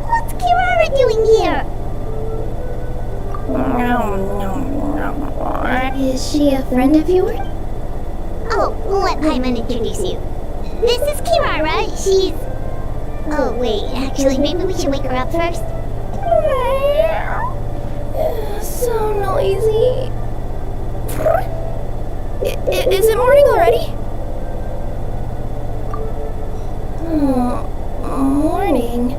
What's Kirara doing here? Is she a friend of yours? Oh, let Paimon introduce you. This is Kirara. She's... Oh, wait. Actually, maybe we should wake her up first. So noisy. Is it morning already? Morning.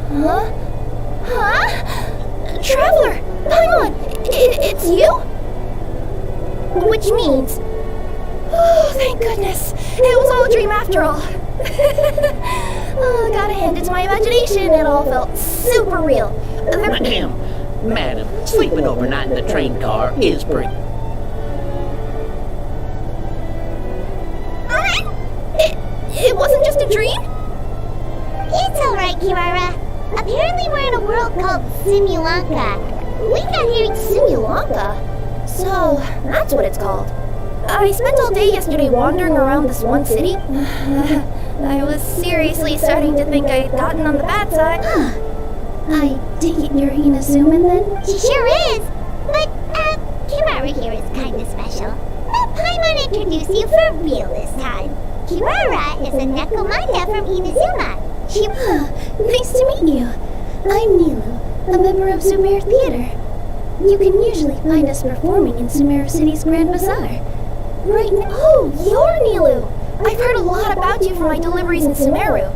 Huh? Traveler! Paimon! It's you? Which means... Oh, thank goodness. It was all a dream after all. Oh, gotta hand it to my imagination. It all felt super real. Madam, sleeping overnight in the train car is pretty... It wasn't just a dream? It's alright, Kirara. Apparently we're in a world called Simulanka. We got here in Simulanka? So, that's what it's called. I spent all day yesterday wandering around this one city. I was seriously starting to think I'd gotten on the bad side. I take it you're Inazuman then? She sure is! But, Kirara here is kinda special. Let Paimon introduce you for real this time. Kirara is a Nekomanda from Inazuma. She... Nice to meet you. I'm Nilu, a member of Sumeru Theater. You can usually find us performing in Sumeru City's Grand Bazaar. Right now... Oh, you're Nilu! I've heard a lot about you from my deliveries in Sumeru.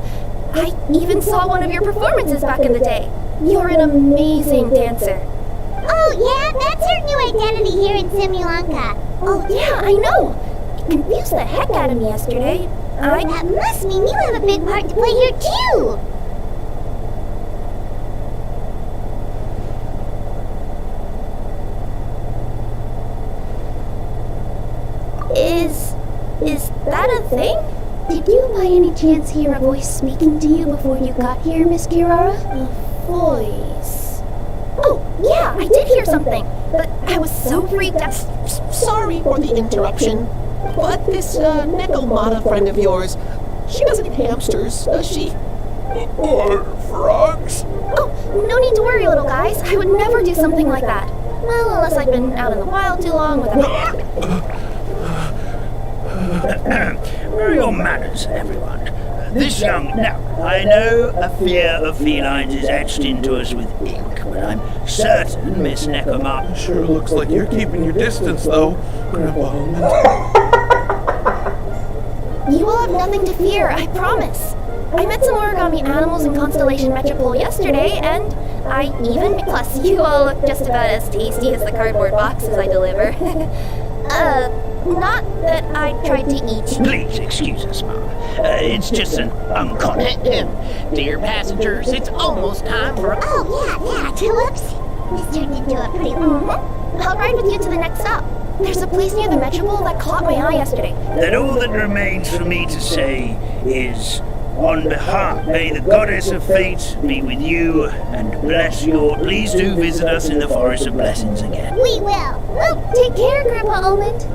I even saw one of your performances back in the day. You're an amazing dancer. Oh, yeah? That's her new identity here in Simulanka. Oh, yeah, I know. Confused the heck out of me yesterday. That must mean you have a big part to play here, too! Is that a thing? Did you by any chance hear a voice speaking to you before you got here, Miss Kirara? A voice... Oh, yeah, I did hear something, but I was so freaked out. Sorry for the interruption, but this Nekomata friend of yours, she doesn't eat hamsters, does she? Or frogs? Oh, no need to worry, little guys. I would never do something like that. Well, unless I've been out in the wild too long without... Where are your manners, everyone? This young... Now, I know a fear of felines is etched into us with ink, but I'm certain Miss Neckerma... Sure looks like you're keeping your distance, though, Grandpa Holman. You will have nothing to fear, I promise. I met some origami animals in Constellation Metropole yesterday, and I even... Plus, you all look just about as tasty as the cardboard boxes I deliver. Not that I tried to eat you. Please excuse us, Mom. It's just an uncommon... Dear passengers, it's almost time for... Oh, yeah, tulips. This turned into a pretty long... I'll ride with you to the next stop. There's a place near the Metropole that caught my eye yesterday. Then all that remains for me to say is... On behalf, may the goddess of fate be with you and bless you. Please do visit us in the Forest of Blessings again. We will. Well, take care, Grandpa Almond.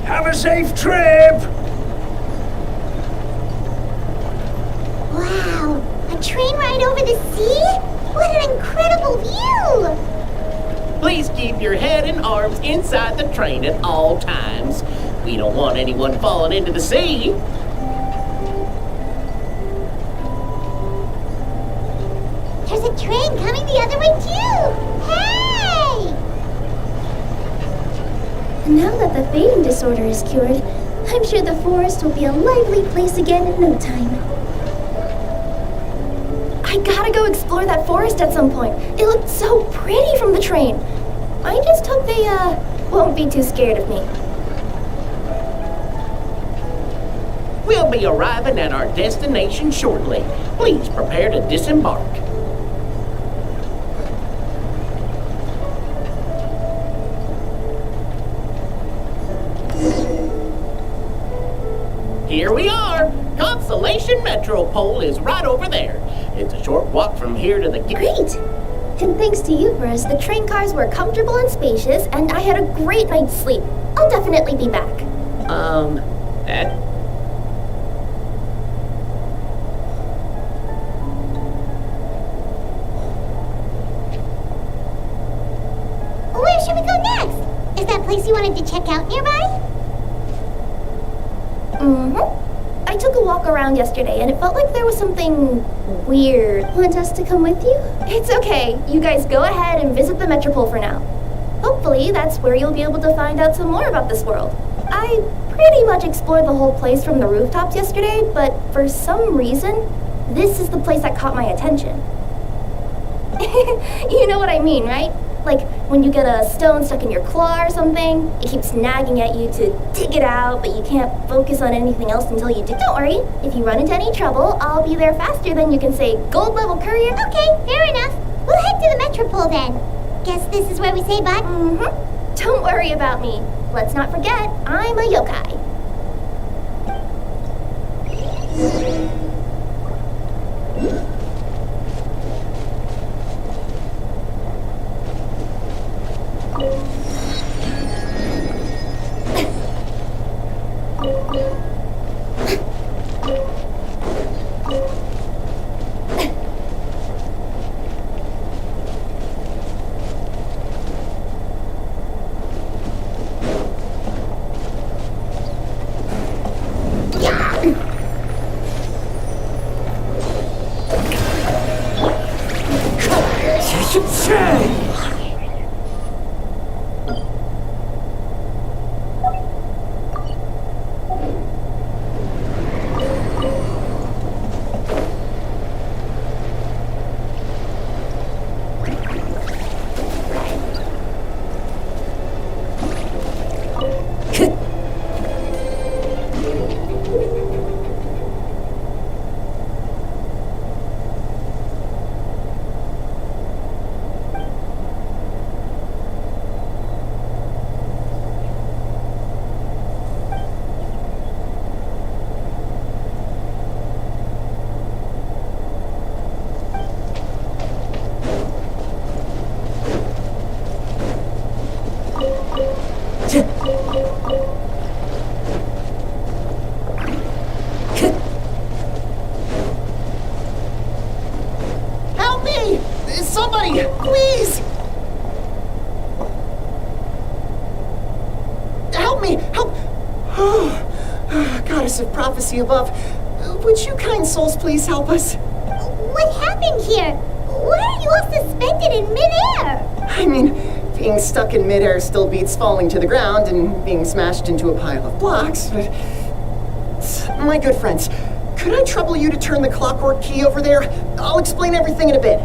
Have a safe trip! Wow, a train ride over the sea? What an incredible view! Please keep your head and arms inside the train at all times. We don't want anyone falling into the sea. There's a train coming the other way too! Hey! Now that the fading disorder is cured, I'm sure the forest will be a lively place again in no time. I gotta go explore that forest at some point. It looked so pretty from the train. I just hope they, won't be too scared of me. We'll be arriving at our destination shortly. Please prepare to disembark. Here we are! Constellation Metropole is right over there. It's a short walk from here to the... Great! And thanks to you, Bruce, the train cars were comfortable and spacious, and I had a great night's sleep. I'll definitely be back. Where should we go next? Is that place you wanted to check out nearby? I took a walk around yesterday, and it felt like there was something weird. Want us to come with you? It's okay. You guys go ahead and visit the Metropole for now. Hopefully, that's where you'll be able to find out some more about this world. I pretty much explored the whole place from the rooftops yesterday, but for some reason, this is the place that caught my attention. You know what I mean, right? Like when you get a stone stuck in your claw or something, it keeps nagging at you to dig it out, but you can't focus on anything else until you do. Don't worry, if you run into any trouble, I'll be there faster than you can say gold level courier. Okay, fair enough. We'll head to the Metropole then. Guess this is where we say bye? Don't worry about me. Let's not forget, I'm a yokai. goddess of prophecy above, would you kind souls please help us? What happened here? Why are you all suspended in midair? I mean, being stuck in midair still beats falling to the ground and being smashed into a pile of blocks, but... My good friends, could I trouble you to turn the clockwork key over there? I'll explain everything in a bit.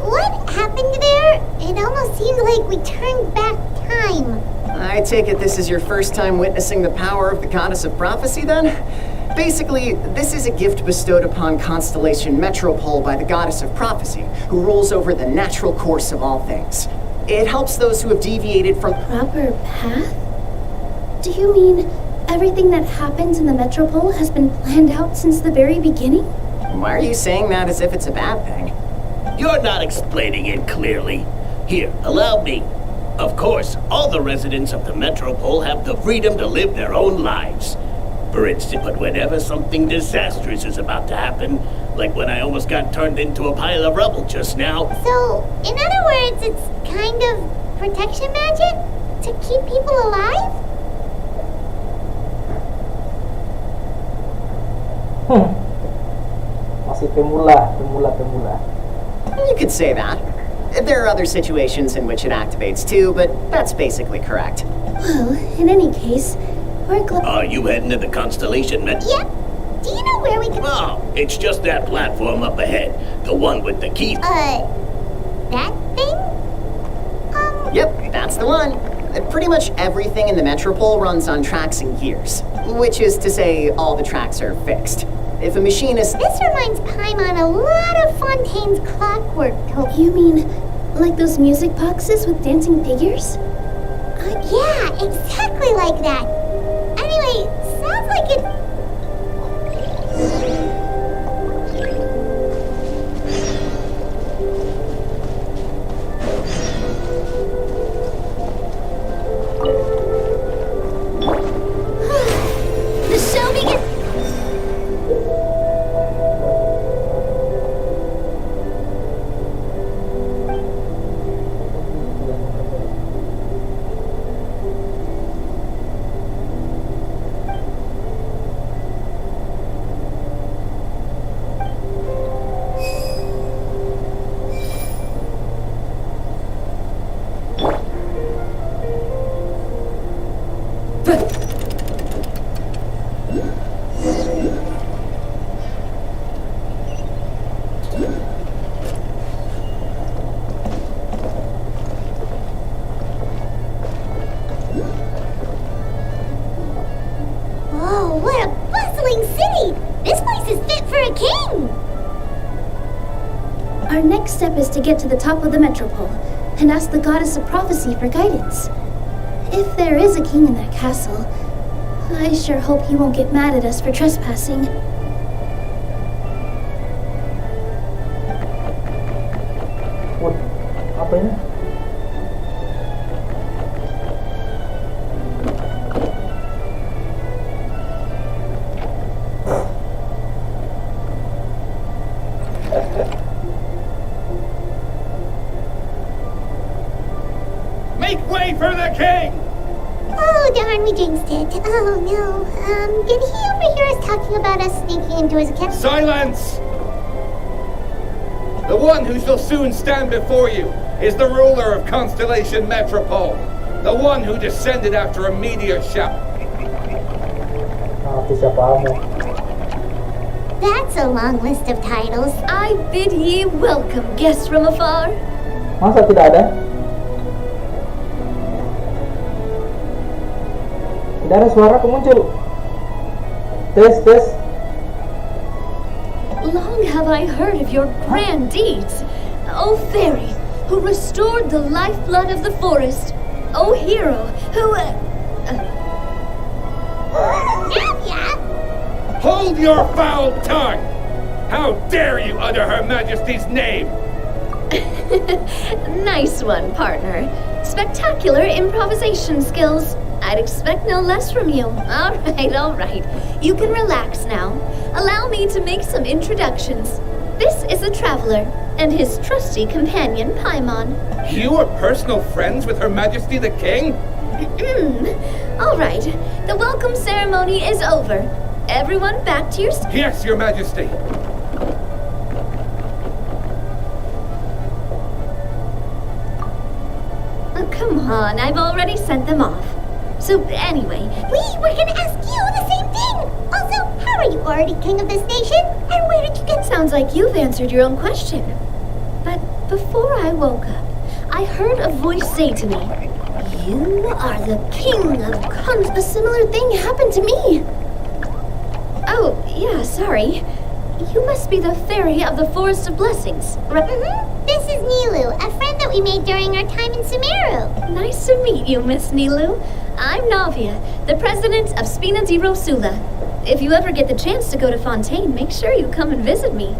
What happened there? It almost seemed like we turned back time. I take it this is your first time witnessing the power of the goddess of prophecy, then? Basically, this is a gift bestowed upon Constellation Metropole by the goddess of prophecy, who rules over the natural course of all things. It helps those who have deviated from Proper path? Do you mean everything that happens in the Metropole has been planned out since the very beginning? Why are you saying that as if it's a bad thing? You're not explaining it clearly. Here, allow me. Of course, all the residents of the Metropole have the freedom to live their own lives. For instance, but whenever something disastrous is about to happen, like when I almost got turned into a pile of rubble just now. So, in other words, it's kind of protection magic? To keep people alive? Masih pemula. You could say that. There are other situations in which it activates too, but that's basically correct. Well, in any case, we're glad. Are you heading to the Constellation Yep. Do you know where we can... Oh, it's just that platform up ahead. The one with the key. That thing? Yep, that's the one. Pretty much everything in the Metropole runs on tracks and gears. Which is to say, all the tracks are fixed. If a machine is... This reminds Paimon a lot of Fontaine's clockwork token. You mean like those music boxes with dancing figures? Yeah, exactly like that. Anyway, sounds like it... The show begins. Whoa, what a bustling city! This place is fit for a king! Our next step is to get to the top of the Metropole and ask the goddess of prophecy for guidance. If there is a king in that castle, I sure hope he won't get mad at us for trespassing. Apa ini? Make way for the king! Oh, darn, we jinxed it. Oh, no. Did he overhear us talking about us sneaking into his cabin? Silence! The one who shall soon stand before you is the ruler of Constellation Metropole. The one who descended after a meteor shower. That's a long list of titles. I bid ye welcome, guests from afar. Masa tidak ada? Tidak ada suara kemuncul. Tes. Long have I heard of your grand deeds. O fairy, who restored the lifeblood of the forest. O hero, who... Hold your foul tongue! How dare you utter Her Majesty's name? Nice one, partner. Spectacular improvisation skills. I'd expect no less from you. All right. You can relax now. Allow me to make some introductions. This is a traveler, and his trusty companion, Paimon. You are personal friends with Her Majesty the King? All right. The welcome ceremony is over. Everyone back to your... Yes, Your Majesty. Oh, come on, I've already sent them off. So anyway... We were gonna ask you the same thing! Also, how are you already king of this nation? And where did you get... Sounds like you've answered your own question. But before I woke up, I heard a voice say to me, "You are the king of A similar thing happened to me. Oh, yeah, sorry. You must be the fairy of the Forest of Blessings, right? This is Nilu, a friend that we made during our time in Sumeru. Nice to meet you, Miss Nilu. I'm Navia, the president of Spina di Rosula. If you ever get the chance to go to Fontaine, make sure you come and visit me.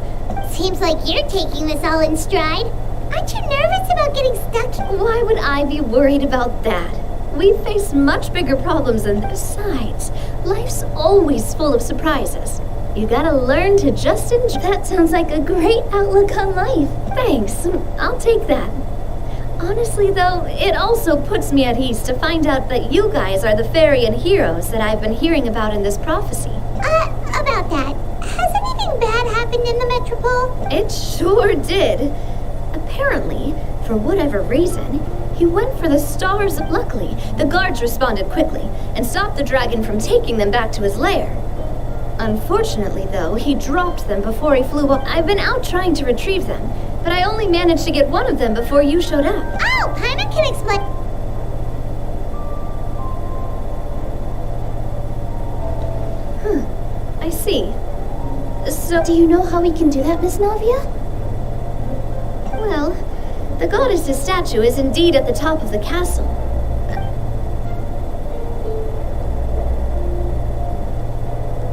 Seems like you're taking this all in stride. Aren't you nervous about getting stuck? Why would I be worried about that? We face much bigger problems than this. Besides, life's always full of surprises. You gotta learn to just enjoy. That sounds like a great outlook on life. Thanks, I'll take that. Honestly though, it also puts me at ease to find out that you guys are the fairy and heroes that I've been hearing about in this prophecy. About that, has anything bad happened in the Metropole? It sure did. Apparently, for whatever reason, he went for the stars. Luckily, the guards responded quickly and stopped the dragon from taking them back to his lair. Unfortunately, though, he dropped them before he flew up. I've been out trying to retrieve them, but I only managed to get one of them before you showed up. Oh, Paimon can explain. I see. So, do you know how we can do that, Miss Navia? Well, the goddess's statue is indeed at the top of the castle.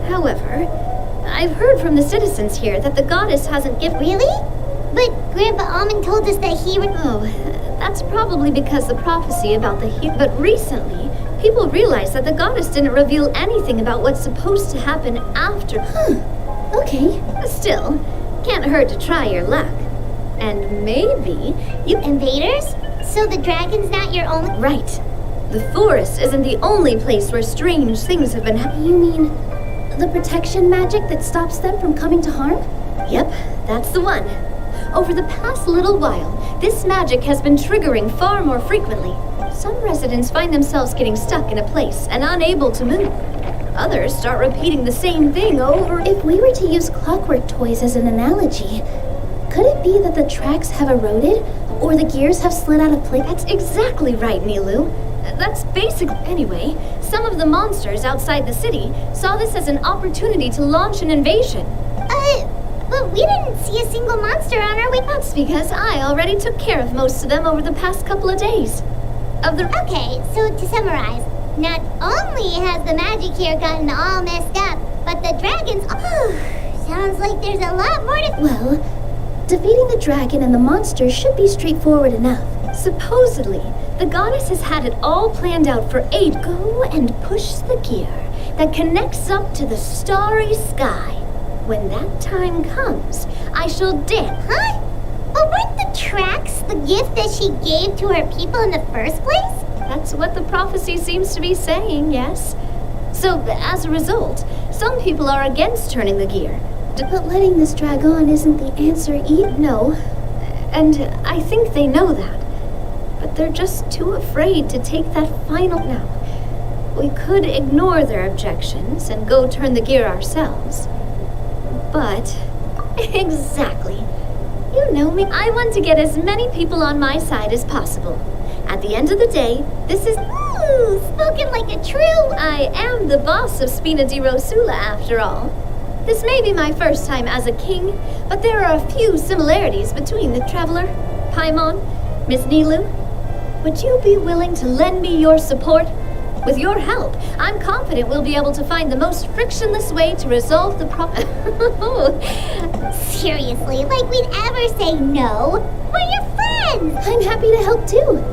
However, I've heard from the citizens here that the goddess hasn't given... Really? But Grandpa Almond told us that he would... Oh, that's probably because the prophecy about the But recently, people realized that the goddess didn't reveal anything about what's supposed to happen after... Okay. Still, can't hurt to try your luck. And maybe you... Invaders? So the dragon's not your only... Right. The forest isn't the only place where strange things have been happening. You mean the protection magic that stops them from coming to harm? Yep, that's the one. Over the past little while, this magic has been triggering far more frequently. Some residents find themselves getting stuck in a place and unable to move. Others start repeating the same thing over... If we were to use clockwork toys as an analogy, could it be that the tracks have eroded, or the gears have slid out of place? That's exactly right, Nilu. That's basic. Anyway, some of the monsters outside the city saw this as an opportunity to launch an invasion. But we didn't see a single monster on our way. That's because I already took care of most of them over the past couple of days. Okay, so to summarize, not only has the magic here gotten all messed up, but the dragons... sounds like there's a lot more to... Well, defeating the dragon and the monsters should be straightforward enough. Supposedly, the goddess has had it all planned out for 8. Go and push the gear that connects up to the starry sky. When that time comes, I shall dance. Huh? But weren't the tracks the gift that she gave to her people in the first place? That's what the prophecy seems to be saying, yes. So, as a result, some people are against turning the gear. But letting this drag on isn't the answer either. No, and I think they know that. But they're just too afraid to take that final now. We could ignore their objections and go turn the gear ourselves. But, exactly. You know me. I want to get as many people on my side as possible. At the end of the day, this is... Ooh, spoken like a true... I am the boss of Spina di Rosula, after all. This may be my first time as a king, but there are a few similarities between the Traveler, Paimon, Miss Nilu. Would you be willing to lend me your support? With your help, I'm confident we'll be able to find the most frictionless way to resolve the problem. Seriously, like we'd ever say no? We're your friends! I'm happy to help too.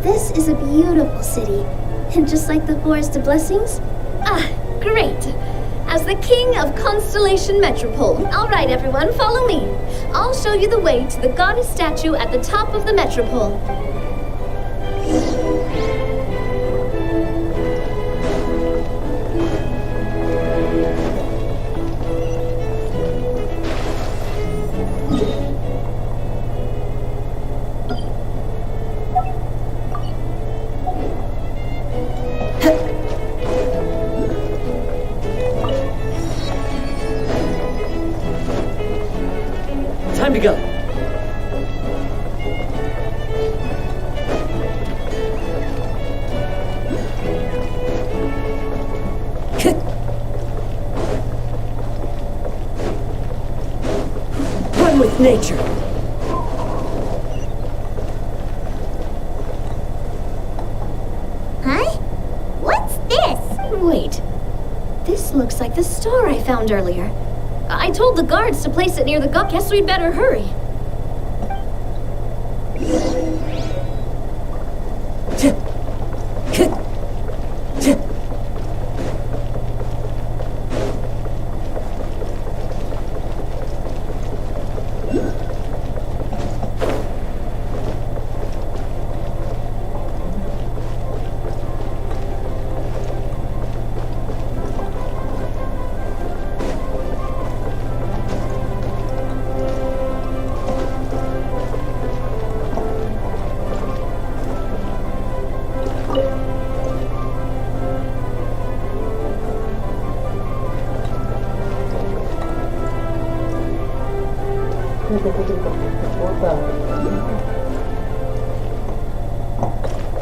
This is a beautiful city, and just like the Forest of Blessings. Ah, great. As the king of Constellation Metropole. All right, everyone, follow me. I'll show you the way to the goddess statue at the top of the metropole. Time to go. One with nature. Huh? What's this? Wait. This looks like the star I found earlier. I told the guards to place it near the god. Guess we'd better hurry.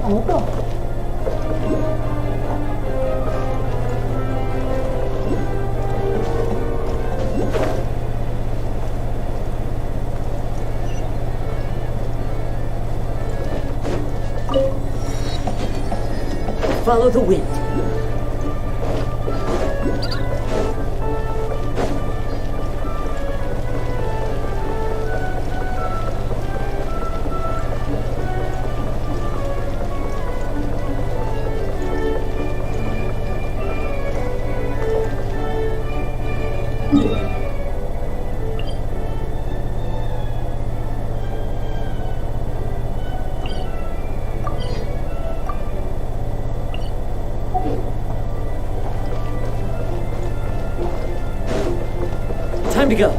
Ano to? Follow the wind. Time to go.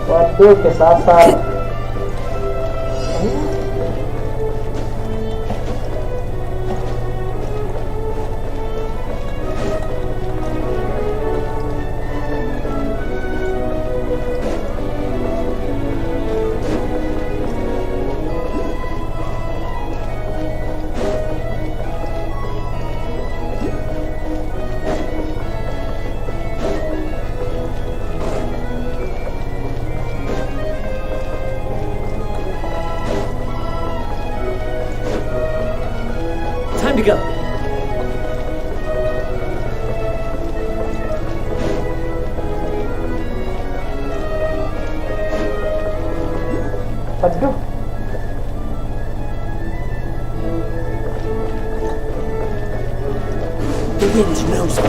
Waduh, kesasar. Time to go. Aduh. The wind knows me.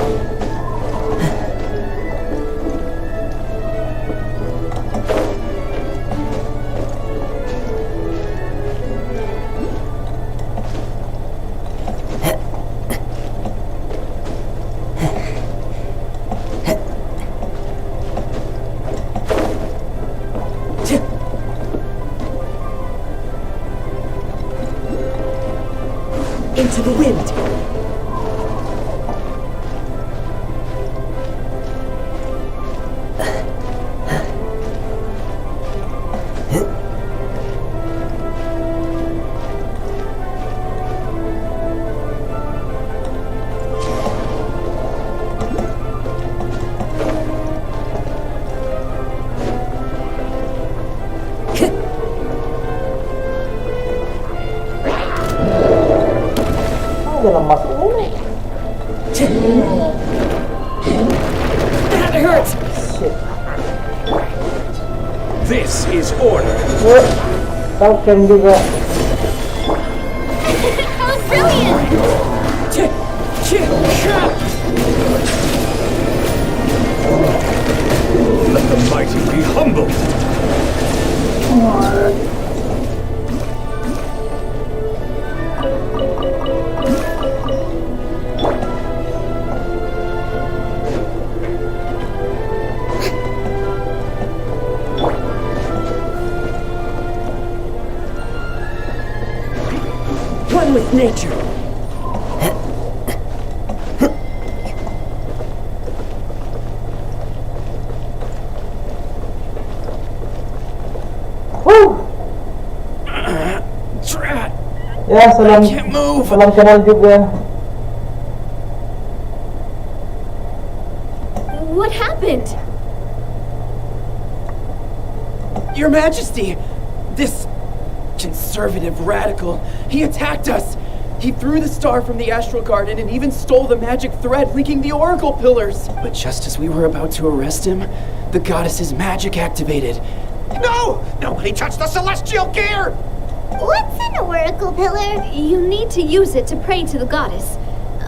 Into the wind. Dalam masuk ini. That hurts. Shit. This is order. Falcon juga. How brilliant! Let the mighty be humble. One with nature. Drat! Ya, salam. I can't move. Salam kenal juga. What happened? Your Majesty! This conservative radical, he attacked us! He threw the star from the astral garden and even stole the magic thread linking the oracle pillars! But just as we were about to arrest him, the goddess's magic activated. No! Nobody touched the celestial gear! What's an oracle pillar? You need to use it to pray to the goddess.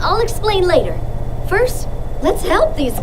I'll explain later. First, let's help these...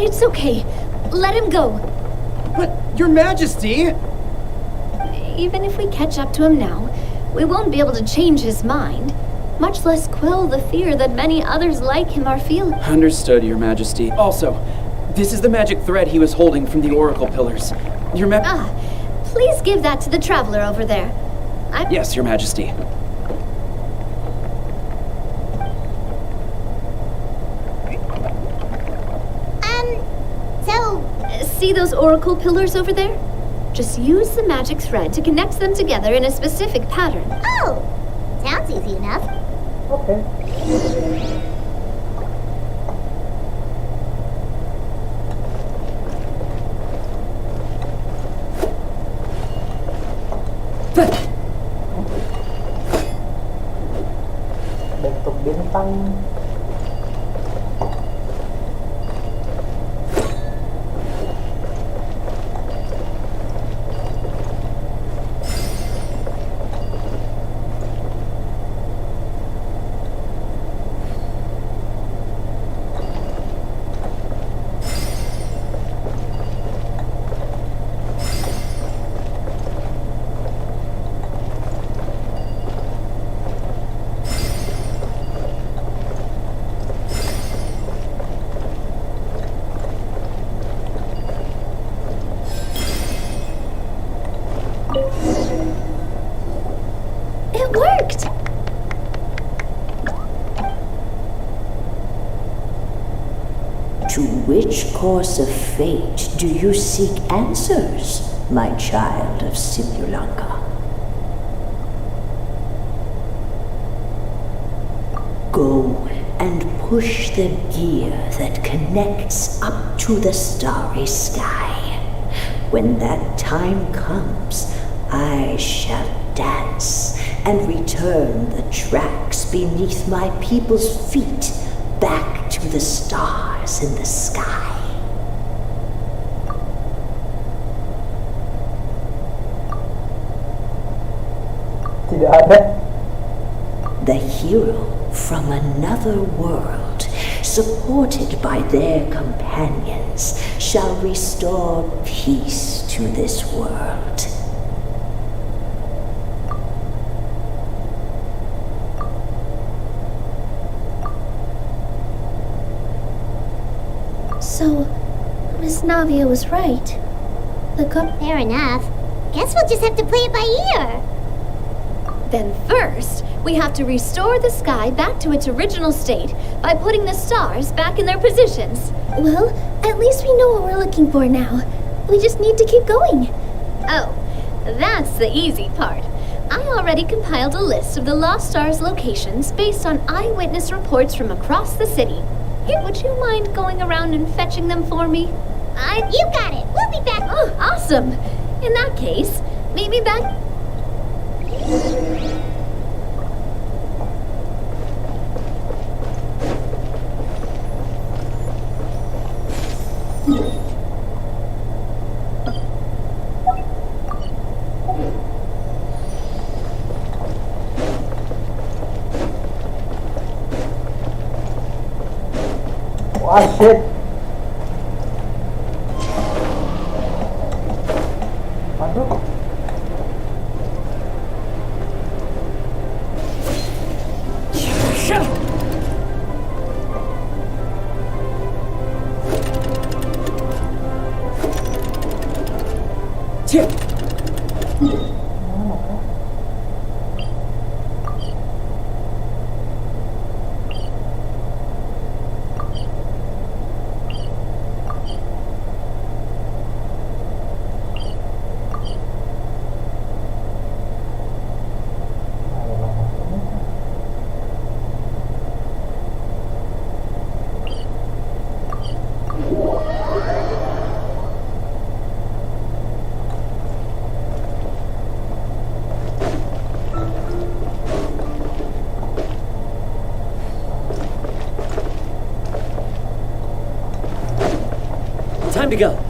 It's okay. Let him go. But, Your Majesty! Even if we catch up to him now, we won't be able to change his mind, much less quell the fear that many others like him are feeling. Understood, Your Majesty. Also, this is the magic thread he was holding from the oracle pillars. Please give that to the traveler over there. Yes, Your Majesty. See those oracle pillars over there? Just use the magic thread to connect them together in a specific pattern. Oh, sounds easy enough. Okay. Bentuk bintang. It worked! To which course of fate do you seek answers, my child of Simulanka? Go and push the gear that connects up to the starry sky. When that time comes, I shall dance and return the tracks beneath my people's feet back to the stars in the sky. Tidak ada. The hero from another world, supported by their companions, shall restore peace to this world. So, Miss Navia was right. Fair enough. Guess we'll just have to play it by ear. Then first, we have to restore the sky back to its original state by putting the stars back in their positions. Well, at least we know what we're looking for now. We just need to keep going. Oh, that's the easy part. I already compiled a list of the Lost Stars locations based on eyewitness reports from across the city. Here, would you mind going around and fetching them for me? You got it. We'll be back. Oh, awesome. In that case, meet me back. Wah, shit. Aduh. Time to go.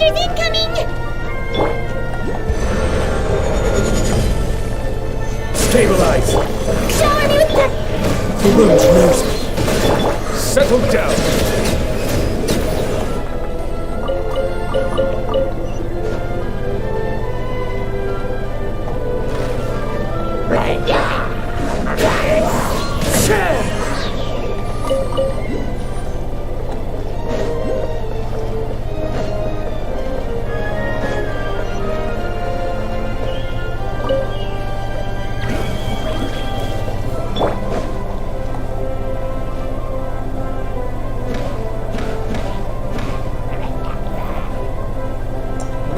monsters incoming! Stabilize! Shower me with the... The room's rosy. Settle down.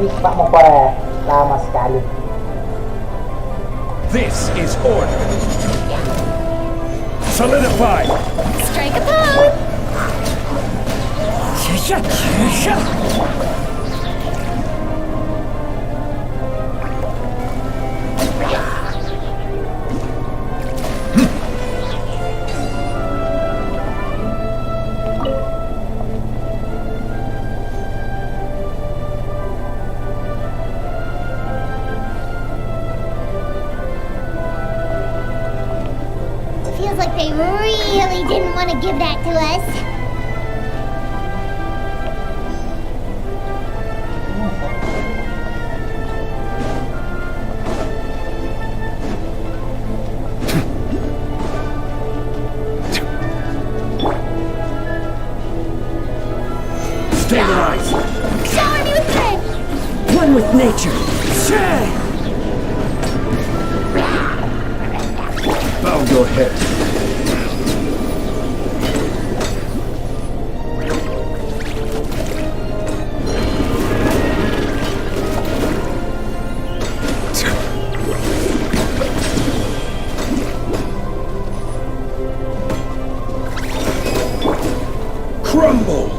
Wih, Pak Mokore, lama sekali. This is order. Solidify. Strike a pose! Feels like they really didn't want to give that to us. Stabilize. Shower me with red! One with nature. Bow your head. Crumble!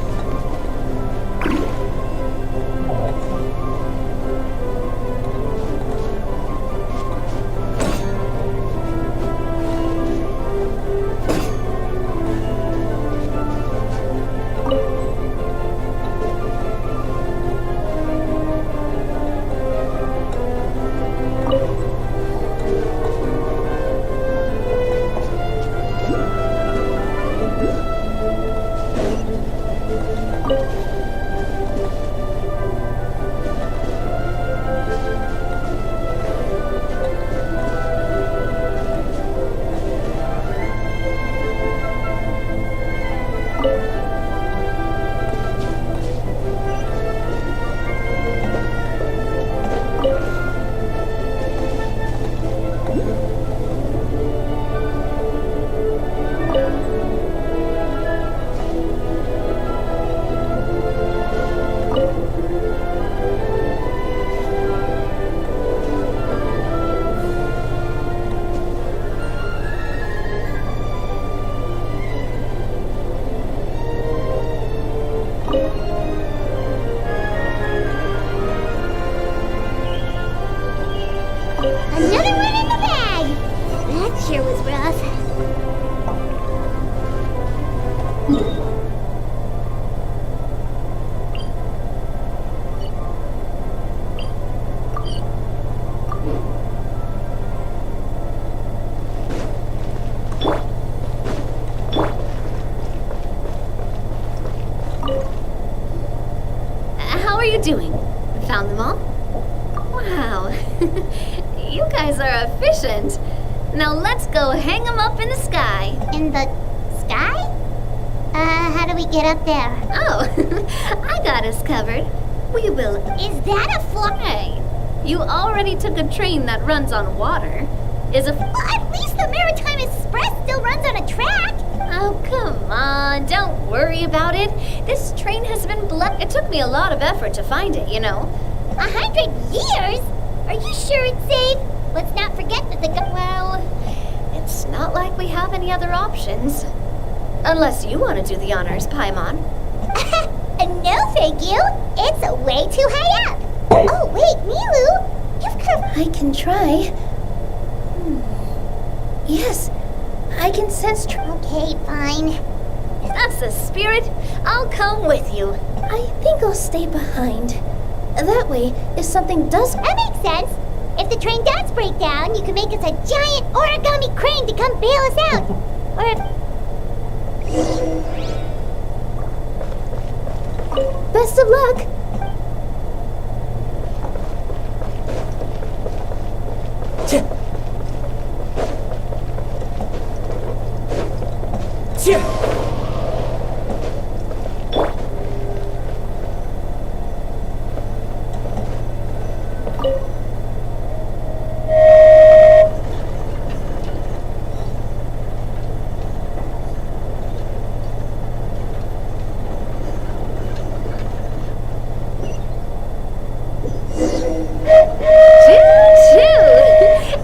Another one in the bag! That sure was rough. How are you doing? Found them all? Wow. You guys are efficient. Now let's go hang them up in the sky. In the sky? How do we get up there? Oh, I got us covered. We will. Is that a fly? You already took a train that runs on water. Is a. At least the Maritime Express still runs on a track. Oh, come on. Don't worry about it. This train has been it took me a lot of effort to find it, you know. 100 years? Are you sure it's safe? Let's not forget that Well, it's not like we have any other options. Unless you want to do the honors, Paimon. No, thank you. It's way too high up. Oh, wait, Milu. You've covered... I can try. Yes, I can sense... Okay, fine. If that's the spirit, I'll come with you. I think I'll stay behind. That way, if something does... That makes sense. If the train does break down, you can make us a giant origami crane to come bail us out. Or if... Best of luck!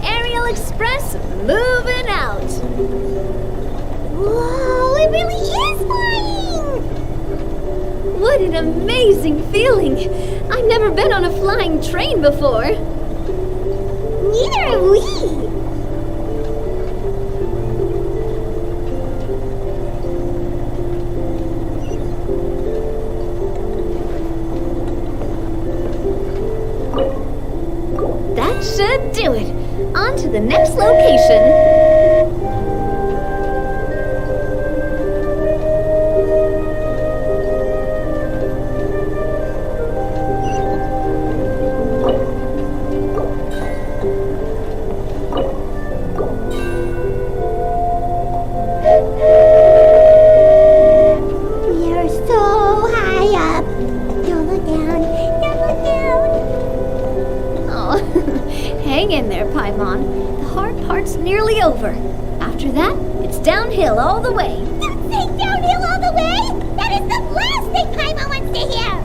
Aerial Express moving out. Whoa, it really is flying! What an amazing feeling! I've never been on a flying train before. Neither have we! That should do it. On to the next location. We are so high up. Don't look down. Don't look down. Oh, hang in there, Paimon. The hard part's nearly over. After that, it's downhill all the way. Don't say downhill all the way! That is the last thing Paimon wants to hear!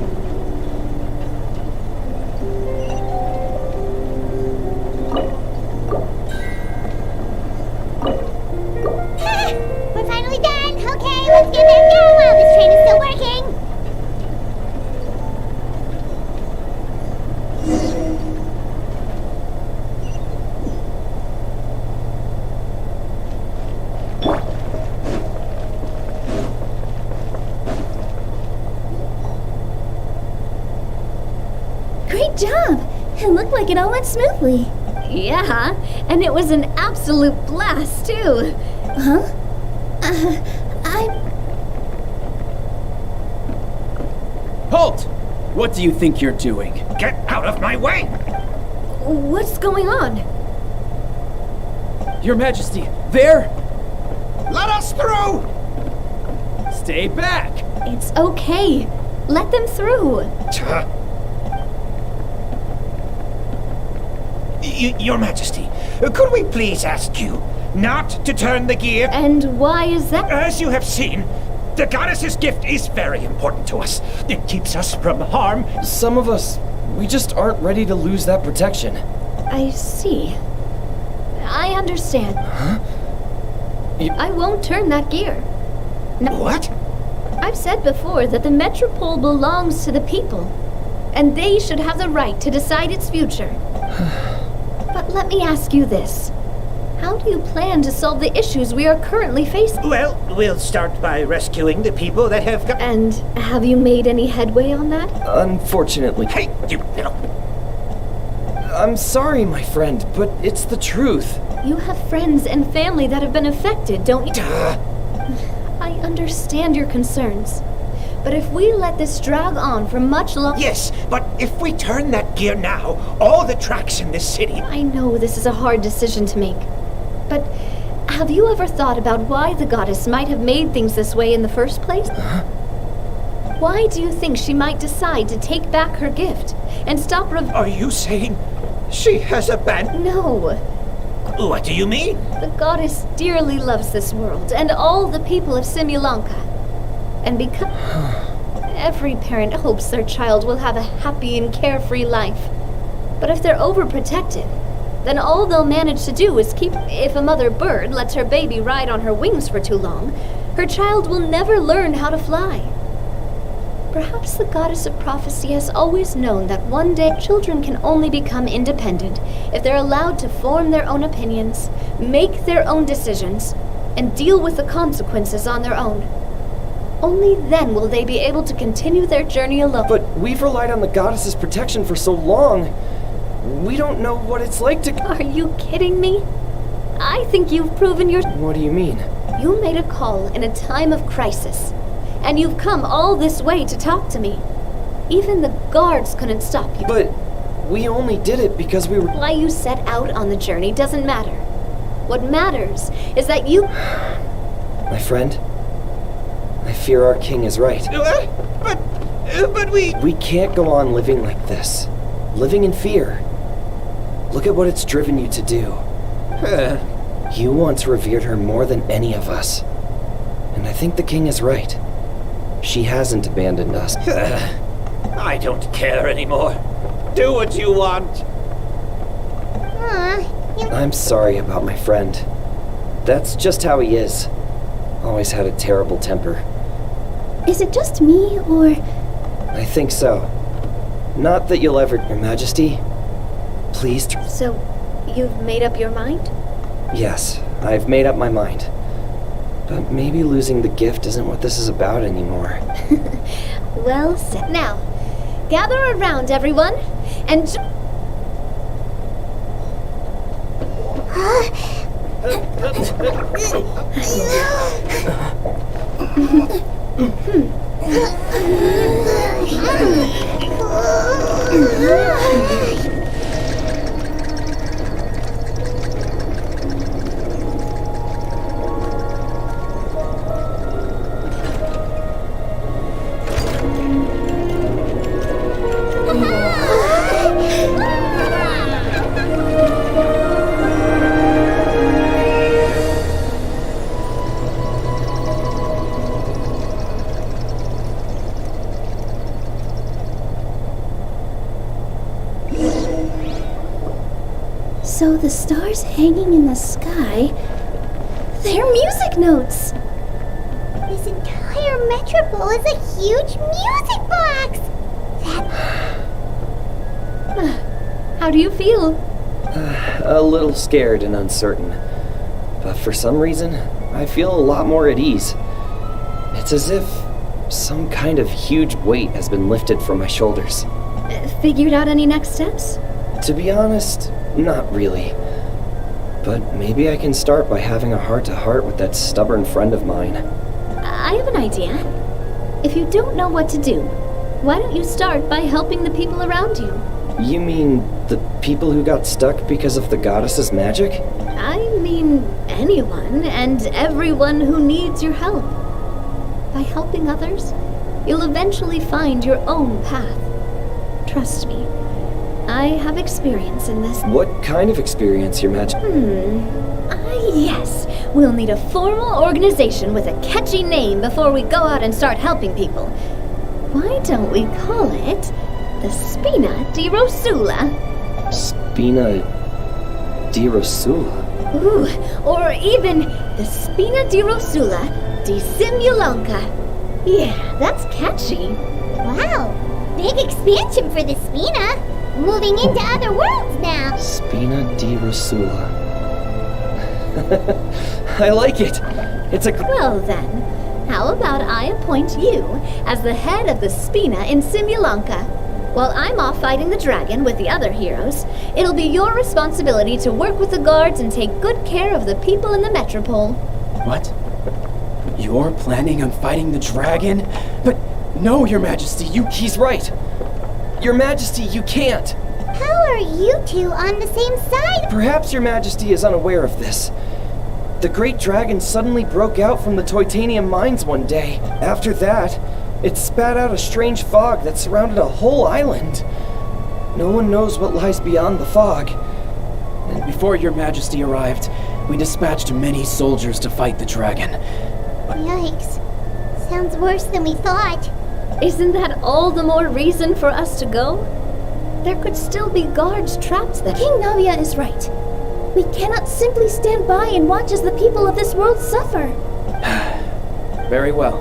We're finally done! Okay, let's get back down while this train is still working! Great job! It looked like it all went smoothly. Yeah, and it was an absolute blast, too. Huh? Halt! What do you think you're doing? Get out of my way! What's going on? Your Majesty, there! Let us through! Stay back! It's okay. Let them through. Your Majesty, could we please ask you not to turn the gear? And why is that? As you have seen, the goddess's gift is very important to us. It keeps us from harm. Some of us, we just aren't ready to lose that protection. I see. I understand. Huh? I won't turn that gear. No. What? I've said before that the Metropole belongs to the people, and they should have the right to decide its future. But let me ask you this. How do you plan to solve the issues we are currently facing? Well, we'll start by rescuing the people that have got... And have you made any headway on that? Unfortunately. Hey, you little... I'm sorry, my friend, but it's the truth. You have friends and family that have been affected, don't you? Duh. I understand your concerns. But if we let this drag on for much longer... Yes, but if we turn that gear now, all the tracks in this city... I know this is a hard decision to make. But have you ever thought about why the goddess might have made things this way in the first place? Huh? Why do you think she might decide to take back her gift and stop Are you saying she has abandoned... No. What do you mean? The goddess dearly loves this world and all the people of Simulanka. And because every parent hopes their child will have a happy and carefree life. But if they're overprotected, then all they'll manage to do is keep... If a mother bird lets her baby ride on her wings for too long, her child will never learn how to fly. Perhaps the goddess of prophecy has always known that one day children can only become independent if they're allowed to form their own opinions, make their own decisions, and deal with the consequences on their own. Only then will they be able to continue their journey alone. But we've relied on the goddess's protection for so long. We don't know what it's like to... Are you kidding me? I think you've proven your... What do you mean? You made a call in a time of crisis. And you've come all this way to talk to me. Even the guards couldn't stop you. But we only did it because we were... Why you set out on the journey doesn't matter. What matters is that you... My friend, I fear our king is right. But we... We can't go on living like this. Living in fear. Look at what it's driven you to do. You once revered her more than any of us. And I think the king is right. She hasn't abandoned us. I don't care anymore. Do what you want. I'm sorry about my friend. That's just how he is. Always had a terrible temper. Is it just me, or... I think so. Not that you'll ever... Your Majesty, please... So, you've made up your mind? Yes, I've made up my mind. But maybe losing the gift isn't what this is about anymore. Well said. Now, gather around, everyone, and... So the stars hanging in the sky, they're music notes! This entire metropole is a huge music box! How do you feel? A little scared and uncertain. But for some reason, I feel a lot more at ease. It's as if some kind of huge weight has been lifted from my shoulders. Figured out any next steps? To be honest, not really. But maybe I can start by having a heart-to-heart with that stubborn friend of mine. I have an idea. If you don't know what to do, why don't you start by helping the people around you? You mean the people who got stuck because of the goddess's magic? I mean anyone and everyone who needs your help. By helping others, you'll eventually find your own path. Trust me, I have experience in this. What kind of experience, Your Majesty? Yes. We'll need a formal organization with a catchy name before we go out and start helping people. Why don't we call it the Spina di Rosula? Spina di Rosula? Ooh, or even the Spina di Rosula di Simulonca. Yeah, that's catchy. Wow, big expansion for the Spina. Moving into other worlds now. Spina di Rosula. I like it. It's a... Well then, how about I appoint you as the head of the Spina in Simulonca? While I'm off fighting the dragon with the other heroes, it'll be your responsibility to work with the guards and take good care of the people in the metropole. What? You're planning on fighting the dragon? But no, Your Majesty, He's right. Your Majesty, you can't. How are you two on the same side? Perhaps Your Majesty is unaware of this. The great dragon suddenly broke out from the Titanium mines one day. After that, it spat out a strange fog that surrounded a whole island. No one knows what lies beyond the fog. And before Your Majesty arrived, we dispatched many soldiers to fight the dragon. Yikes. Sounds worse than we thought. Isn't that all the more reason for us to go? There could still be guards trapped there. King Navia is right. We cannot simply stand by and watch as the people of this world suffer. Very well.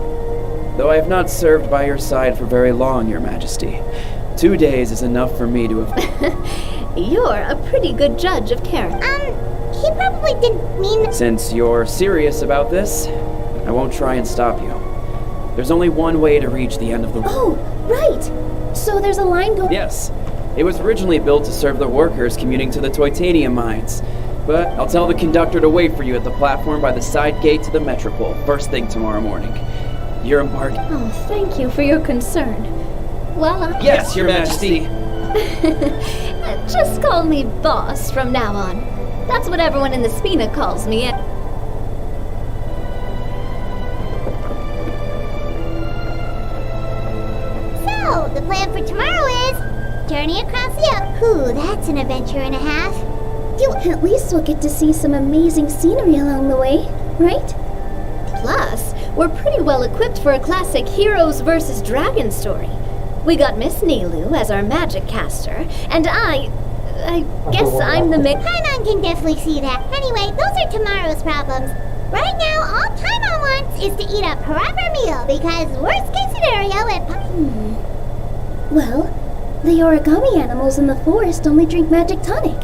Though I have not served by your side for very long, Your Majesty. 2 days is enough for me to have... You're a pretty good judge of character. He probably didn't mean... Since you're serious about this, I won't try and stop you. There's only one way to reach the end of the road. Oh, right! So there's a line going. Yes. It was originally built to serve the workers commuting to the Titanium mines. But I'll tell the conductor to wait for you at the platform by the side gate to the Metropole, first thing tomorrow morning. You're embarking. Oh, thank you for your concern. Well, Yes, Your Majesty! Just call me boss from now on. That's what everyone in the Spina calls me. So, the plan for tomorrow is journey across the ocean. Ooh, that's an adventure and a half. At least we'll get to see some amazing scenery along the way, right? Plus, we're pretty well equipped for a classic heroes versus dragons story. We got Miss Nilu as our magic caster, and I guess I'm the Paimon can definitely see that. Anyway, those are tomorrow's problems. Right now, all Paimon wants is to eat a proper meal, because worst case scenario, Well, the origami animals in the forest only drink magic tonic.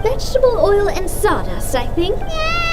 Vegetable oil and sawdust, I think. Yeah,